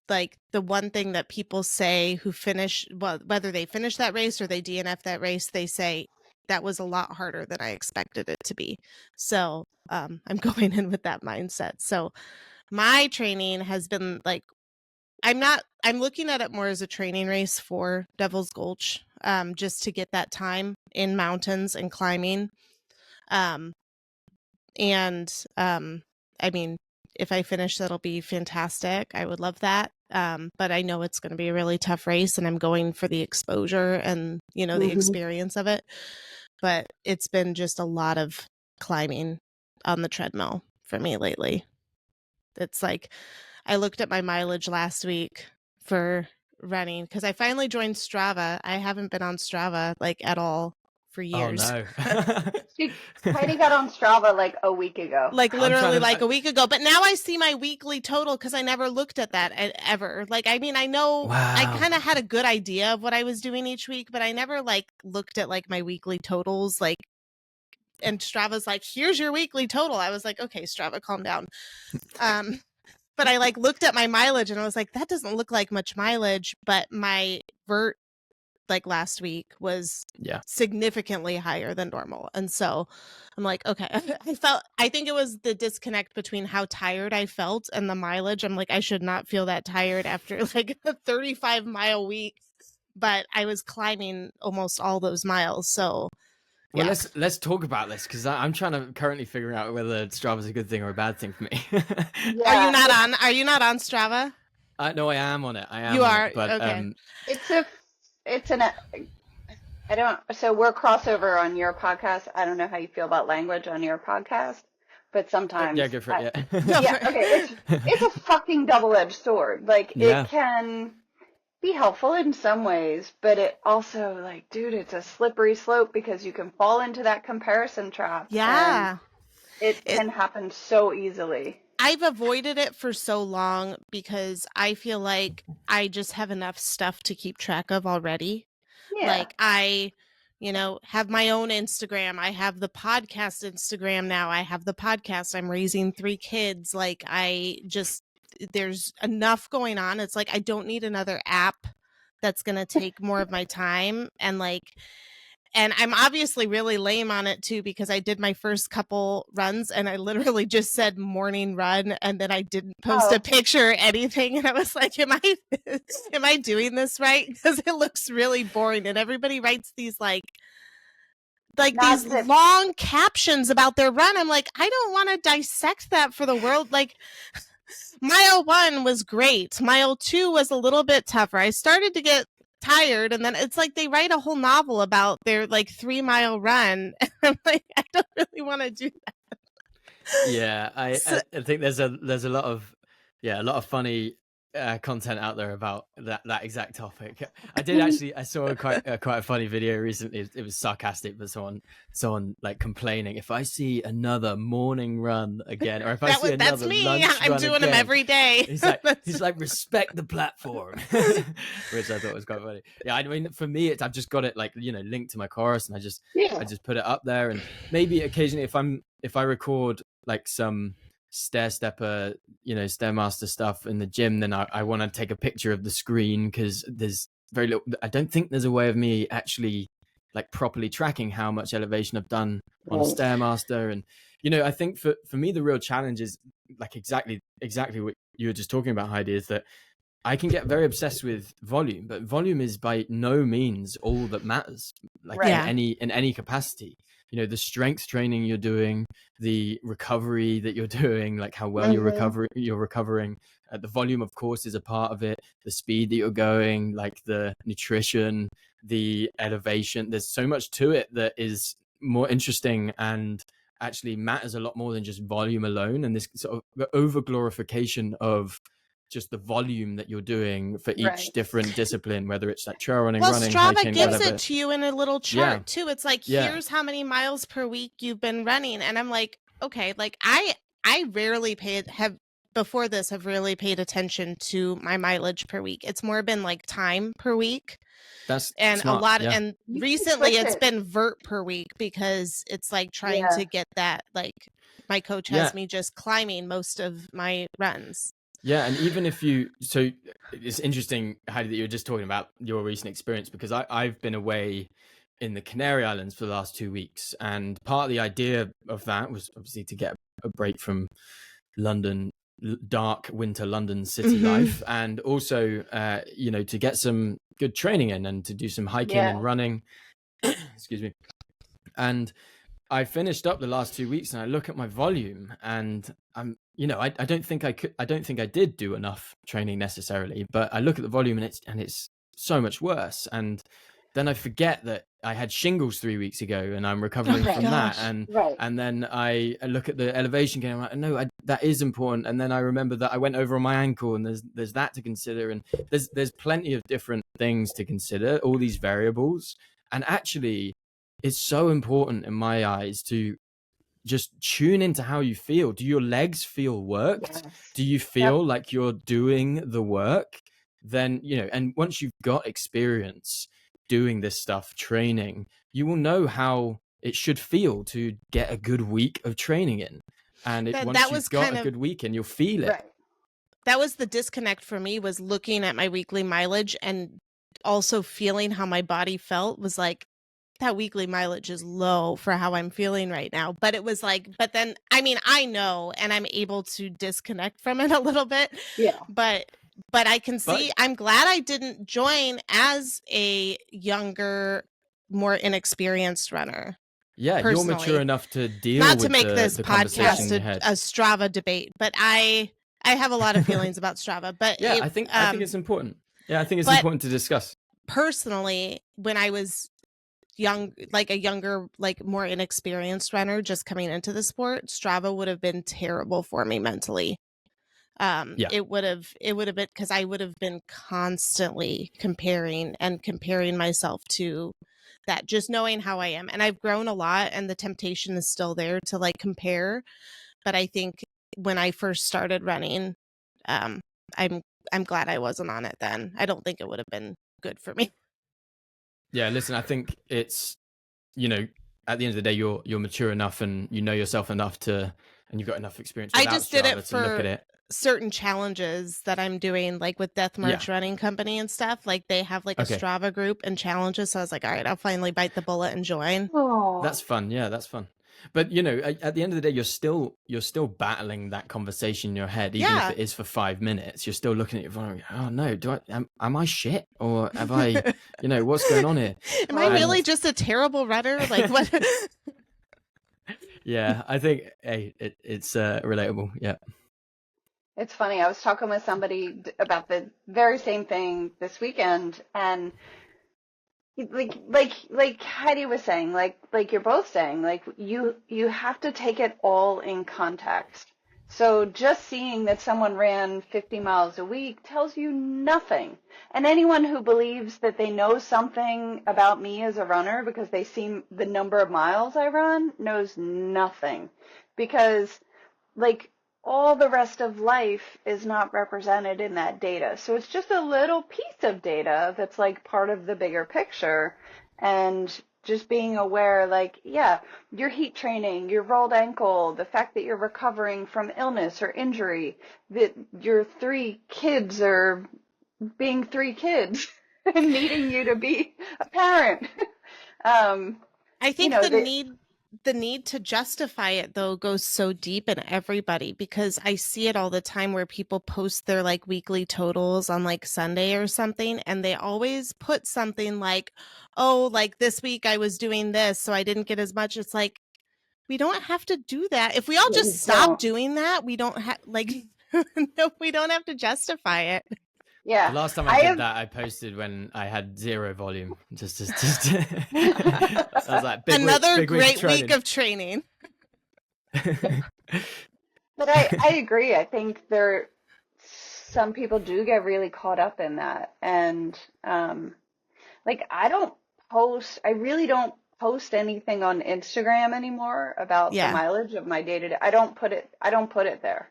like the one thing that people say who finish, well, whether they finish that race or they DNF that race, they say that was a lot harder than I expected it to be. So I'm going in with that mindset. So my training has been like, I'm looking at it more as a training race for Devil's Gulch, just to get that time in mountains and climbing. I mean, if I finish, that'll be fantastic. I would love that. But I know it's going to be a really tough race, and I'm going for the exposure and, the experience of it. But it's been just a lot of climbing on the treadmill for me lately. It's like, I looked at my mileage last week for running because I finally joined Strava. I haven't been on Strava like at all for years. Oh no. Heidi got on Strava like a week ago. Like literally a week ago. But now I see my weekly total because I never looked at that ever. Like, I mean, I know I kind of had a good idea of what I was doing each week, but I never like looked at like my weekly totals. Like, and Strava's like, here's your weekly total. I was like, okay, Strava, calm down. But I like looked at my mileage and I was like, that doesn't look like much mileage, but my vert like last week was significantly higher than normal. And so I'm like, okay, I think it was the disconnect between how tired I felt and the mileage. I'm like, I should not feel that tired after like a 35-mile week, but I was climbing almost all those miles. So well, let's talk about this, because I'm trying to currently figure out whether Strava's a good thing or a bad thing for me. Are you not on Strava? No, I am on it. You are? It, but okay. So we're crossover on your podcast. I don't know how you feel about language on your podcast, but sometimes. Yeah, go for it. Okay. It's a fucking double-edged sword. Like, it can be helpful in some ways, but it also, like, dude, it's a slippery slope because you can fall into that comparison trap. Yeah. It can happen so easily. I've avoided it for so long because I feel like I just have enough stuff to keep track of already. Yeah. Like I, have my own Instagram. I have the podcast Instagram now. I have the podcast. I'm raising 3 kids. Like there's enough going on. It's like, I don't need another app that's going to take more of my time. And I'm obviously really lame on it too, because I did my first couple runs and I literally just said morning run. And then I didn't post a picture or anything. And I was like, am I doing this right? Because it looks really boring. And everybody writes these these long captions about their run. I'm like, I don't want to dissect that for the world. Like, mile 1 was great. Mile 2 was a little bit tougher. I started to get tired, and then it's like they write a whole novel about their 3-mile run. And I'm like, I don't really want to do that. Yeah, I think there's a lot of funny content out there about that exact topic. I saw quite a funny video recently. It was sarcastic, but someone like complaining, if I see another morning run again, or if I see another lunch run I'm doing again, them every day. He's like respect the platform, which I thought was quite funny. Yeah, I mean, for me, I've just got it linked to my chorus, and I just put it up there, and maybe occasionally if I record like some stair stepper, stairmaster stuff in the gym, then I want to take a picture of the screen, because there's very little. I don't think there's a way of me actually like properly tracking how much elevation I've done on a Right. stairmaster. And I think for me the real challenge is like exactly what you were just talking about, Heidi, is that I can get very obsessed with volume, but volume is by no means all that matters. Like Right. in any capacity, the strength training you're doing, the recovery that you're doing, like how well you're recovering. The volume, of course, is a part of it. The speed that you're going, like the nutrition, the elevation. There's so much to it that is more interesting and actually matters a lot more than just volume alone. And this sort of over glorification of just the volume that you're doing for each Right. different discipline, whether it's like trail running, Well, running, Strava hiking, gives whatever. it to you in a little chart too. It's like, Yeah. here's how many miles per week you've been running. And I'm like, okay, like I rarely have rarely paid attention to my mileage per week. It's more been like time per week. That's And smart. a lot Yeah. and You can recently switch it's it. been vert per week, because it's like trying Yeah. to get that, like my coach has me just climbing most of my runs. Yeah, and even if so it's interesting, Heidi, that you were just talking about your recent experience, because I've been away in the Canary Islands for the last 2 weeks, and part of the idea of that was obviously to get a break from London, dark winter London city life, and also to get some good training in and to do some hiking and running. Excuse me. And I finished up the last 2 weeks, and I look at my volume, and I'm, I don't think I did do enough training necessarily, but I look at the volume, and it's so much worse. And then I forget that I had shingles 3 weeks ago, and I'm recovering from that. And then I look at the elevation game. I'm like, no, that is important. And then I remember that I went over on my ankle, and there's that to consider, and there's plenty of different things to consider, all these variables. And actually, it's so important in my eyes to just tune into how you feel. Do your legs feel worked? Yes. Do you feel like you're doing the work? Then, and once you've got experience doing this stuff, training, you will know how it should feel to get a good week of training in. And once you've got a good week in, you'll feel it. Right. That was the disconnect for me, was looking at my weekly mileage and also feeling how my body felt. Was like, that weekly mileage is low for how I'm feeling right now. But it was like, but then, I mean, I know, and I'm able to disconnect from it a little bit. Yeah. But I can see, I'm glad I didn't join as a younger, more inexperienced runner. Yeah, personally. You're mature enough to deal Not with to make this the conversation podcast you had. a Strava debate, but I have a lot of feelings about Strava. But yeah, I think it's important. Yeah, I think it's important to discuss. Personally, when I was young, like a younger, like more inexperienced runner just coming into the sport, Strava would have been terrible for me mentally. It would have been, because I would have been constantly comparing myself to that, just knowing how I am. And I've grown a lot, and the temptation is still there to like compare. But I think when I first started running, I'm glad I wasn't on it then. I don't think it would have been good for me. Yeah, listen, I think it's, at the end of the day, you're mature enough, and you know yourself enough and you've got enough experience without I just Strava did it to look at for it. certain challenges that I'm doing, like with Death March Running Company and stuff. Like they have like a Strava group and challenges. So I was like, all right, I'll finally bite the bullet and join. Oh, that's fun. Yeah, that's fun. But at the end of the day, you're still battling that conversation in your head, even if it is for 5 minutes. You're still looking at your phone. Oh no, am I shit, or have I? What's going on here? Am I really just a terrible runner? Like what? Yeah, I think it's relatable. Yeah. It's funny. I was talking with somebody about the very same thing this weekend, and like Heidi was saying, like you're both saying, like you have to take it all in context. So just seeing that someone ran 50 miles a week tells you nothing. And anyone who believes that they know something about me as a runner because they see the number of miles I run knows nothing, because like all the rest of life is not represented in that data. So it's just a little piece of data that's like part of the bigger picture. And just being aware, like, yeah, your heat training, your rolled ankle, the fact that you're recovering from illness or injury, that your 3 kids are being 3 kids and needing you to be a parent. I think That the need to justify it though goes so deep in everybody, because I see it all the time where people post their like weekly totals on like Sunday or something, and they always put something like, oh, like this week I was doing this, so I didn't get as much. It's like, we don't have to do that. If we all just stop doing that, we don't have like no, we don't have to justify it. Yeah. The last time I did that, I posted when I had 0 volume. Just I was like, another big great week of training. But I agree. I think some people do get really caught up in that. And like I really don't post anything on Instagram anymore about the mileage of my day-to-day. I don't put it there.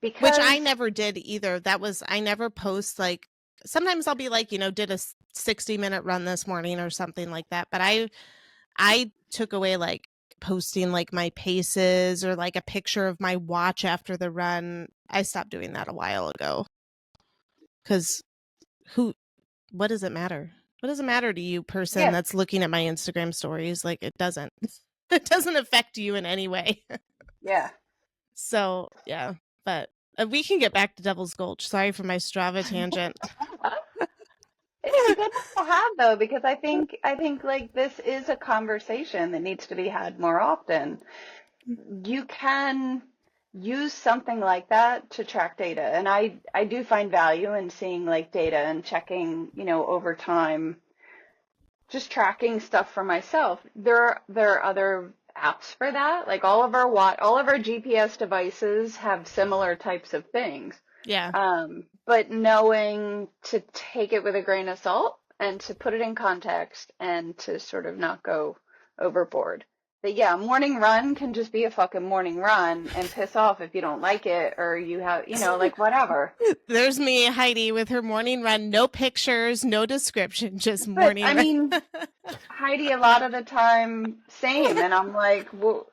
Because which I never did either. I never post, like, sometimes I'll be like, did a 60-minute run this morning or something like that. But I took away like posting like my paces or like a picture of my watch after the run. I stopped doing that a while ago. Because what does it matter? What does it matter to you, person that's looking at my Instagram stories? Like, it doesn't affect you in any way. Yeah. So, yeah. But we can get back to Devil's Gulch. Sorry for my Strava tangent. It's a good one to have though, because I think like this is a conversation that needs to be had more often. You can use something like that to track data, and I do find value in seeing like data and checking, over time, just tracking stuff for myself. There are other apps for that. Like all of our GPS devices have similar types of things. Yeah. But knowing to take it with a grain of salt and to put it in context and to sort of not go overboard. But yeah, morning run can just be a fucking morning run and piss off if you don't like it or you have, like whatever. There's me, Heidi, with her morning run. No pictures, no description, just morning run. I mean, Heidi, a lot of the time, same. And I'm like, well,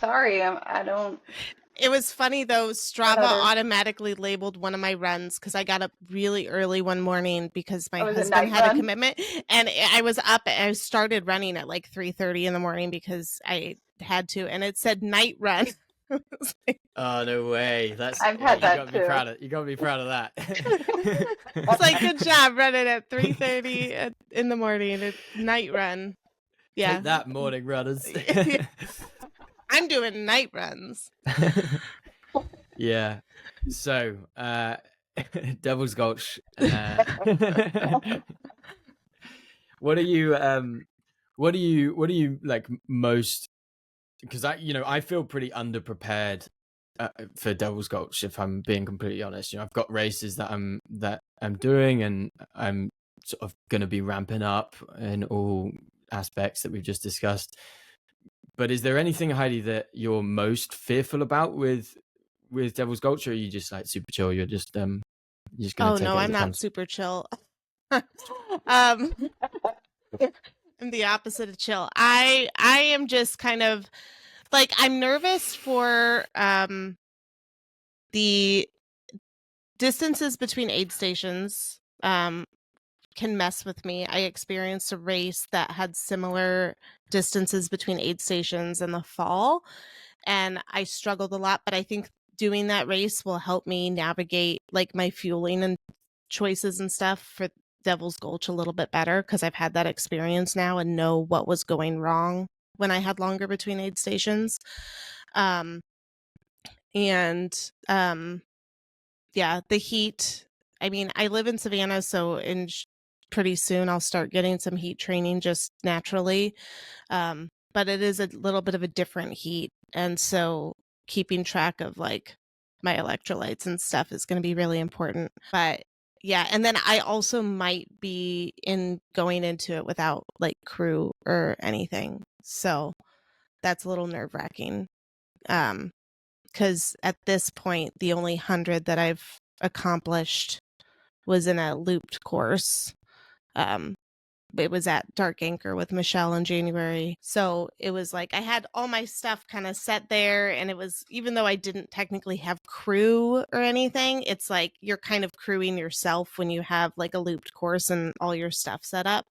sorry, I don't. It was funny though, Strava automatically labeled one of my runs because I got up really early one morning because my husband had a commitment, and I was up and I started running at like 3:30 in the morning because I had to, and it said night run. Oh, no way. I've had that too. You gotta be proud of that. It's like, good job running at 3:30 in the morning. It's night run. Yeah. Take that, morning runners. I'm doing night runs. Yeah. So, Devil's Gulch. What are you like most? Because I feel pretty underprepared for Devil's Gulch, if I'm being completely honest. I've got races that I'm doing, and I'm sort of going to be ramping up in all aspects that we've just discussed. But is there anything, Heidi, that you're most fearful about with Devil's Gulch, or are you just like super chill? You're just gonna take it no, as I'm it not comes? super chill. I'm the opposite of chill. I am just kind of like, I'm nervous for the distances between aid stations can mess with me. I experienced a race that had similar distances between aid stations in the fall, and I struggled a lot, but I think doing that race will help me navigate like my fueling and choices and stuff for Devil's Gulch a little bit better, because I've had that experience now and know what was going wrong when I had longer between aid stations. Yeah, the heat. I mean, I live in Savannah, so pretty soon I'll start getting some heat training just naturally. But it is a little bit of a different heat. And so keeping track of like my electrolytes and stuff is going to be really important. But yeah, and then I also might be going into it without like crew or anything. So that's a little nerve-wracking. Because at this point, the only 100 that I've accomplished was in a looped course. it was at Dark Anchor with Michelle in January. So it was like I had all my stuff kind of set there, and it was, even though I didn't technically have crew or anything, it's like you're kind of crewing yourself when you have like a looped course and all your stuff set up.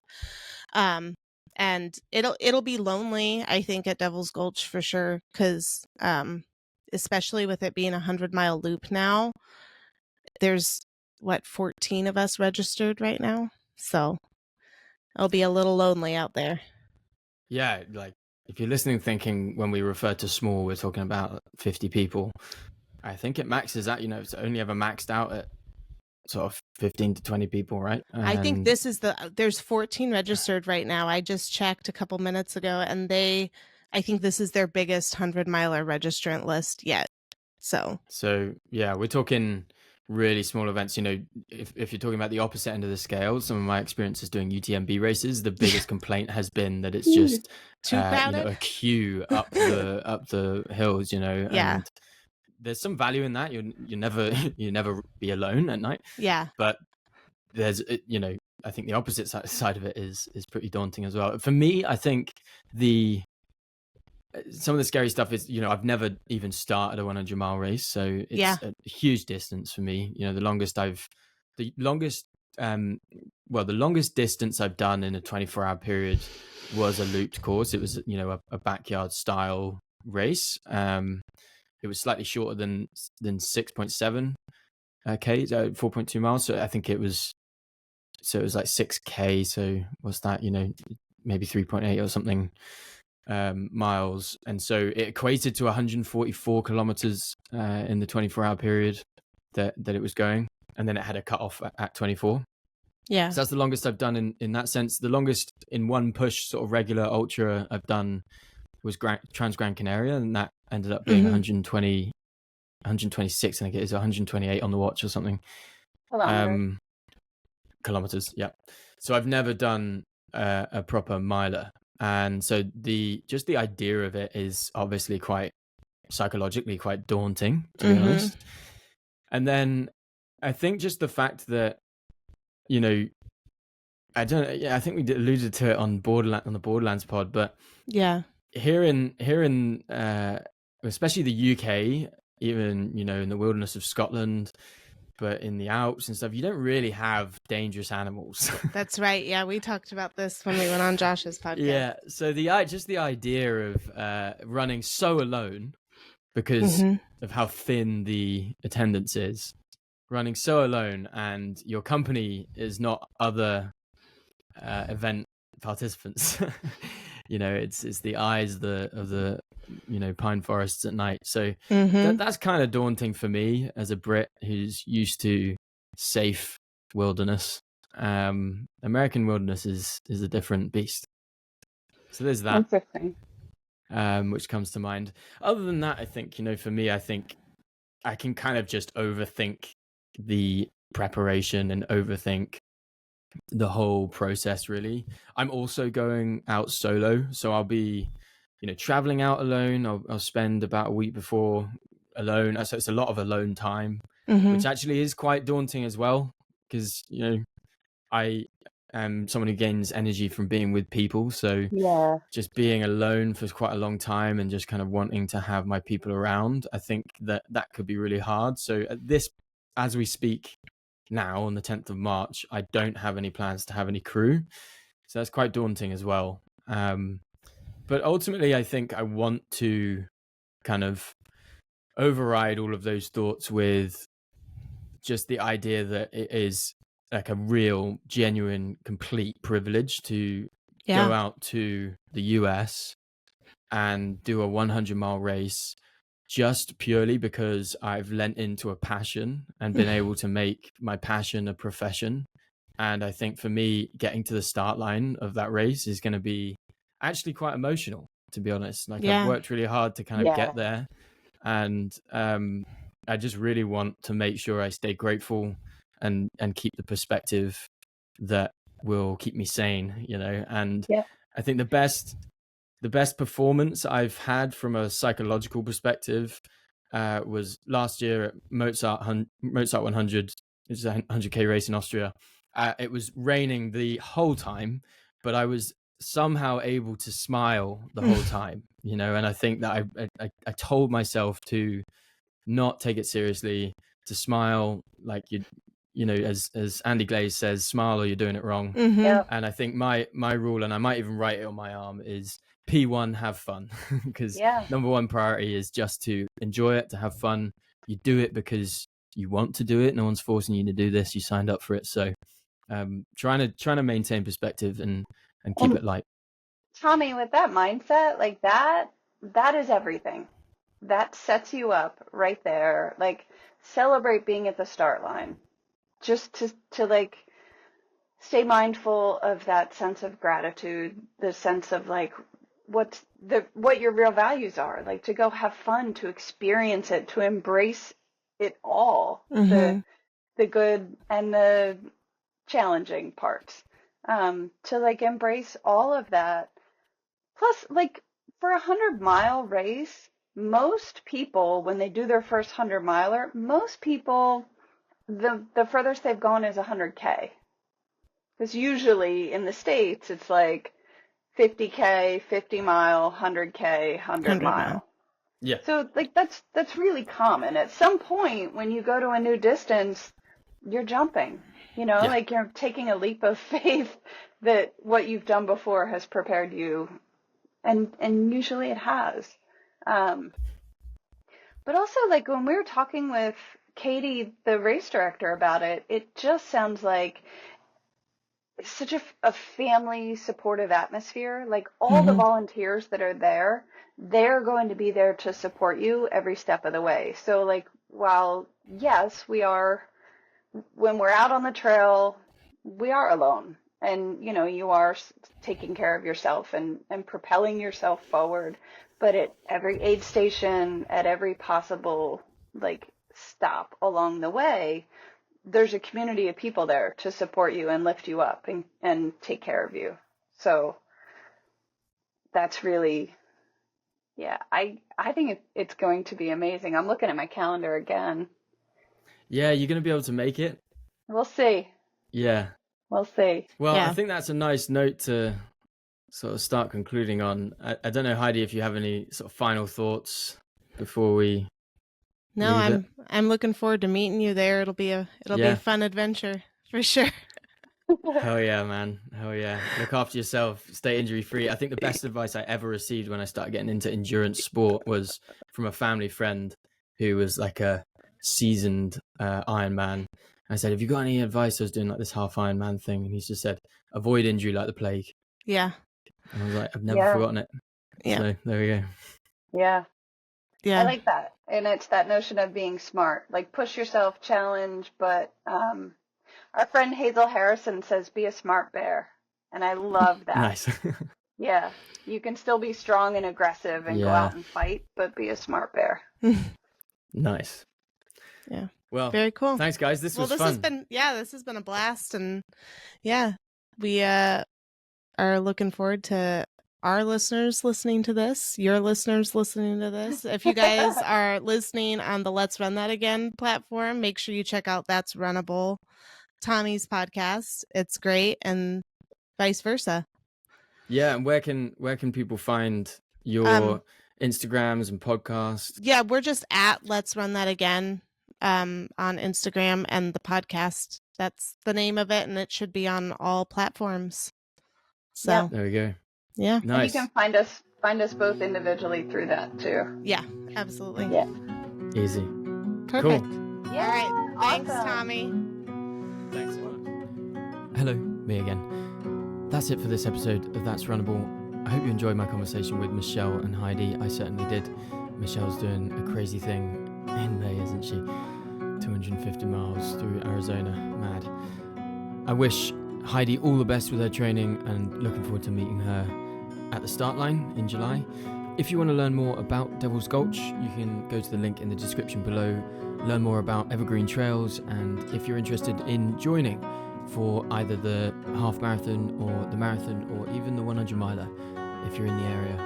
And it'll be lonely, I think, at Devil's Gulch for sure, because especially with it being a 100-mile loop now, there's 14 of us registered right now, so it'll be a little lonely out there. Yeah, like if you're listening thinking when we refer to small, we're talking about 50 people. I think it maxes out, it's only ever maxed out at sort of 15 to 20 people, right? I think this is there's 14 registered right now. I just checked a couple minutes ago, and I think this is their biggest 100-miler registrant list yet. So yeah, we're talking really small events. If you're talking about the opposite end of the scale, some of my experiences doing UTMB races, the biggest complaint has been that it's just too crowded, a queue up the hills, Yeah. and there's some value in that. You never be alone at night. Yeah. But there's I think the opposite side of it is pretty daunting as well. For me, I think some of the scary stuff is, I've never even started a 100-mile race, so it's a huge distance for me. The longest distance I've done in a 24-hour period was a looped course. It was, a backyard style race. It was slightly shorter than 6.7 k, so 4.2 miles. So I think it was like 6k. So what's that? Maybe 3.8 or something miles, and so it equated to 144 kilometers in the 24-hour period that it was going, and then it had a cutoff at 24. Yeah, so that's the longest I've done in that sense. The longest in one push sort of regular ultra I've done was Trans Gran Canaria, and that ended up being 126, I think it is 128 on the watch or something. Kilometers, yeah. So I've never done a proper miler. And so the idea of it is obviously quite psychologically quite daunting, to be honest. And then I think just the fact that, I think we alluded to it on the Borderlands pod, but yeah, here in especially the UK, even, in the wilderness of Scotland, but in the Alps and stuff, you don't really have dangerous animals. That's right. Yeah, we talked about this when we went on Josh's podcast. Yeah, so the idea of running so alone, because of how thin the attendance is, running so alone, and your company is not other event participants. It's the eyes of the pine forests at night. So that's kind of daunting for me as a Brit who's used to safe wilderness. American wilderness is a different beast. So there's that. Interesting. Which comes to mind. Other than that, I think, for me, I think I can kind of just overthink the preparation and overthink the whole process, really. I'm also going out solo, so I'll be traveling out alone. I'll spend about a week before alone, so it's a lot of alone time, which actually is quite daunting as well, because I am someone who gains energy from being with people, so just being alone for quite a long time and just kind of wanting to have my people around, I think that could be really hard. So as we speak now, on the 10th of March, I don't have any plans to have any crew, so that's quite daunting as well. But ultimately, I think I want to kind of override all of those thoughts with just the idea that it is like a real, genuine, complete privilege to go out to the US and do a 100-mile race just purely because I've lent into a passion and been able to make my passion a profession. And I think for me, getting to the start line of that race is going to be actually quite emotional, to be honest. Like I've worked really hard to kind of get there, and I just really want to make sure I stay grateful and keep the perspective that will keep me sane, and I think the best performance I've had from a psychological perspective was last year at Mozart 100. It's a 100k race in Austria. It was raining the whole time. but I was somehow able to smile the whole time, you know. And I think that I told myself to not take it seriously, to smile, like you know, as Andy Glaze says, smile or you're doing it wrong. Yep. And I think my rule, and I might even write it on my arm, is P1, have fun. Because Yeah. number one priority is just to enjoy it, to have fun. You do it because you want to do it. No one's forcing you to do this. You signed up for it. So trying to maintain perspective and keep And it light. Tommy, with that mindset, like that is everything. That sets you up right there. Like, celebrate being at the start line. Just to like stay mindful of that sense of gratitude, the sense of like what your real values are, like to go have fun, to experience it, to embrace it all, the good and the challenging parts, to like embrace all of that. Plus, like, for a 100-mile race, most people, when they do their first 100-miler, most people, the furthest they've gone is 100K. Because usually in the States, it's like 50K, 50 mile, 100K, 100 mile. Yeah. So like that's really common. At some point when you go to a new distance, you're jumping, you know, like you're taking a leap of faith that what you've done before has prepared you, and usually it has. But also, like, when we were talking with Katie, the race director, about it, it just sounds like it's such a family supportive atmosphere. Like, all the volunteers that are there, they're going to be there to support you every step of the way. So, like, while yes, we are, when we're out on the trail, we are alone, and you know, you are taking care of yourself and propelling yourself forward. But at every aid station, at every possible like stop along the way, there's a community of people there to support you and lift you up and take care of you. So that's really, yeah, I think it's going to be amazing. I'm looking at my calendar again. Yeah, you're going to be able to make it. We'll see. Yeah. We'll see. Well, Yeah. I think that's a nice note to sort of start concluding on. I don't know, Heidi, if you have any sort of final thoughts before we No, leave I'm looking forward to meeting you there. It'll be a fun adventure for sure. Hell yeah, man. Hell yeah. Look after yourself. Stay injury free. I think the best advice I ever received when I started getting into endurance sport was from a family friend who was like a seasoned Ironman. I said, have you got any advice? I was doing like this half Ironman thing. And he's just said, avoid injury like the plague. Yeah. And I was like, I've never forgotten it. Yeah. So there we go. Yeah. Yeah. I like that. And it's that notion of being smart, like push yourself, challenge. But our friend Hazel Harrison says, be a smart bear. And I love that. Nice. Yeah. You can still be strong and aggressive and go out and fight, but be a smart bear. Nice. Yeah. Well, very cool. Thanks, guys. This was fun. This has been a blast. And yeah, we are looking forward to our listeners listening to this, your listeners listening to this. If you guys are listening on the Let's Run That Again platform, make sure you check out That's Runnable, Tommy's podcast. It's great, and vice versa. Yeah, and where can people find your Instagrams and podcasts? Yeah, we're just at Let's Run That Again on Instagram, and the podcast, that's the name of it, and it should be on all platforms. So there we go. Yeah. Nice. And you can find us both individually through that too. Yeah, absolutely. Yeah. Easy. Perfect. Cool. Yeah. All right. Thanks, Awesome. Tommy. Thanks so much. Hello, me again. That's it for this episode of That's Runnable. I hope you enjoyed my conversation with Michelle and Heidi. I certainly did. Michelle's doing a crazy thing in May, isn't she? 250 miles through Arizona. Mad. I wish Heidi all the best with her training and looking forward to meeting her at the start line in July. If you want to learn more about Devil's Gulch, you can go to the link in the description below, learn more about Evergreen Trails, and if you're interested in joining for either the half marathon or the marathon or even the 100 miler, if you're in the area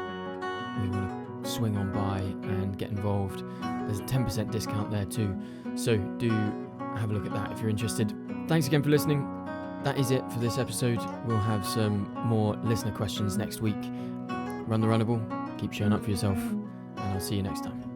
or you want to swing on by and get involved, there's a 10% discount there too. So do have a look at that if you're interested. Thanks again for listening. that is it for this episode. We'll have some more listener questions next week. Run the runnable, keep showing up for yourself, and I'll see you next time.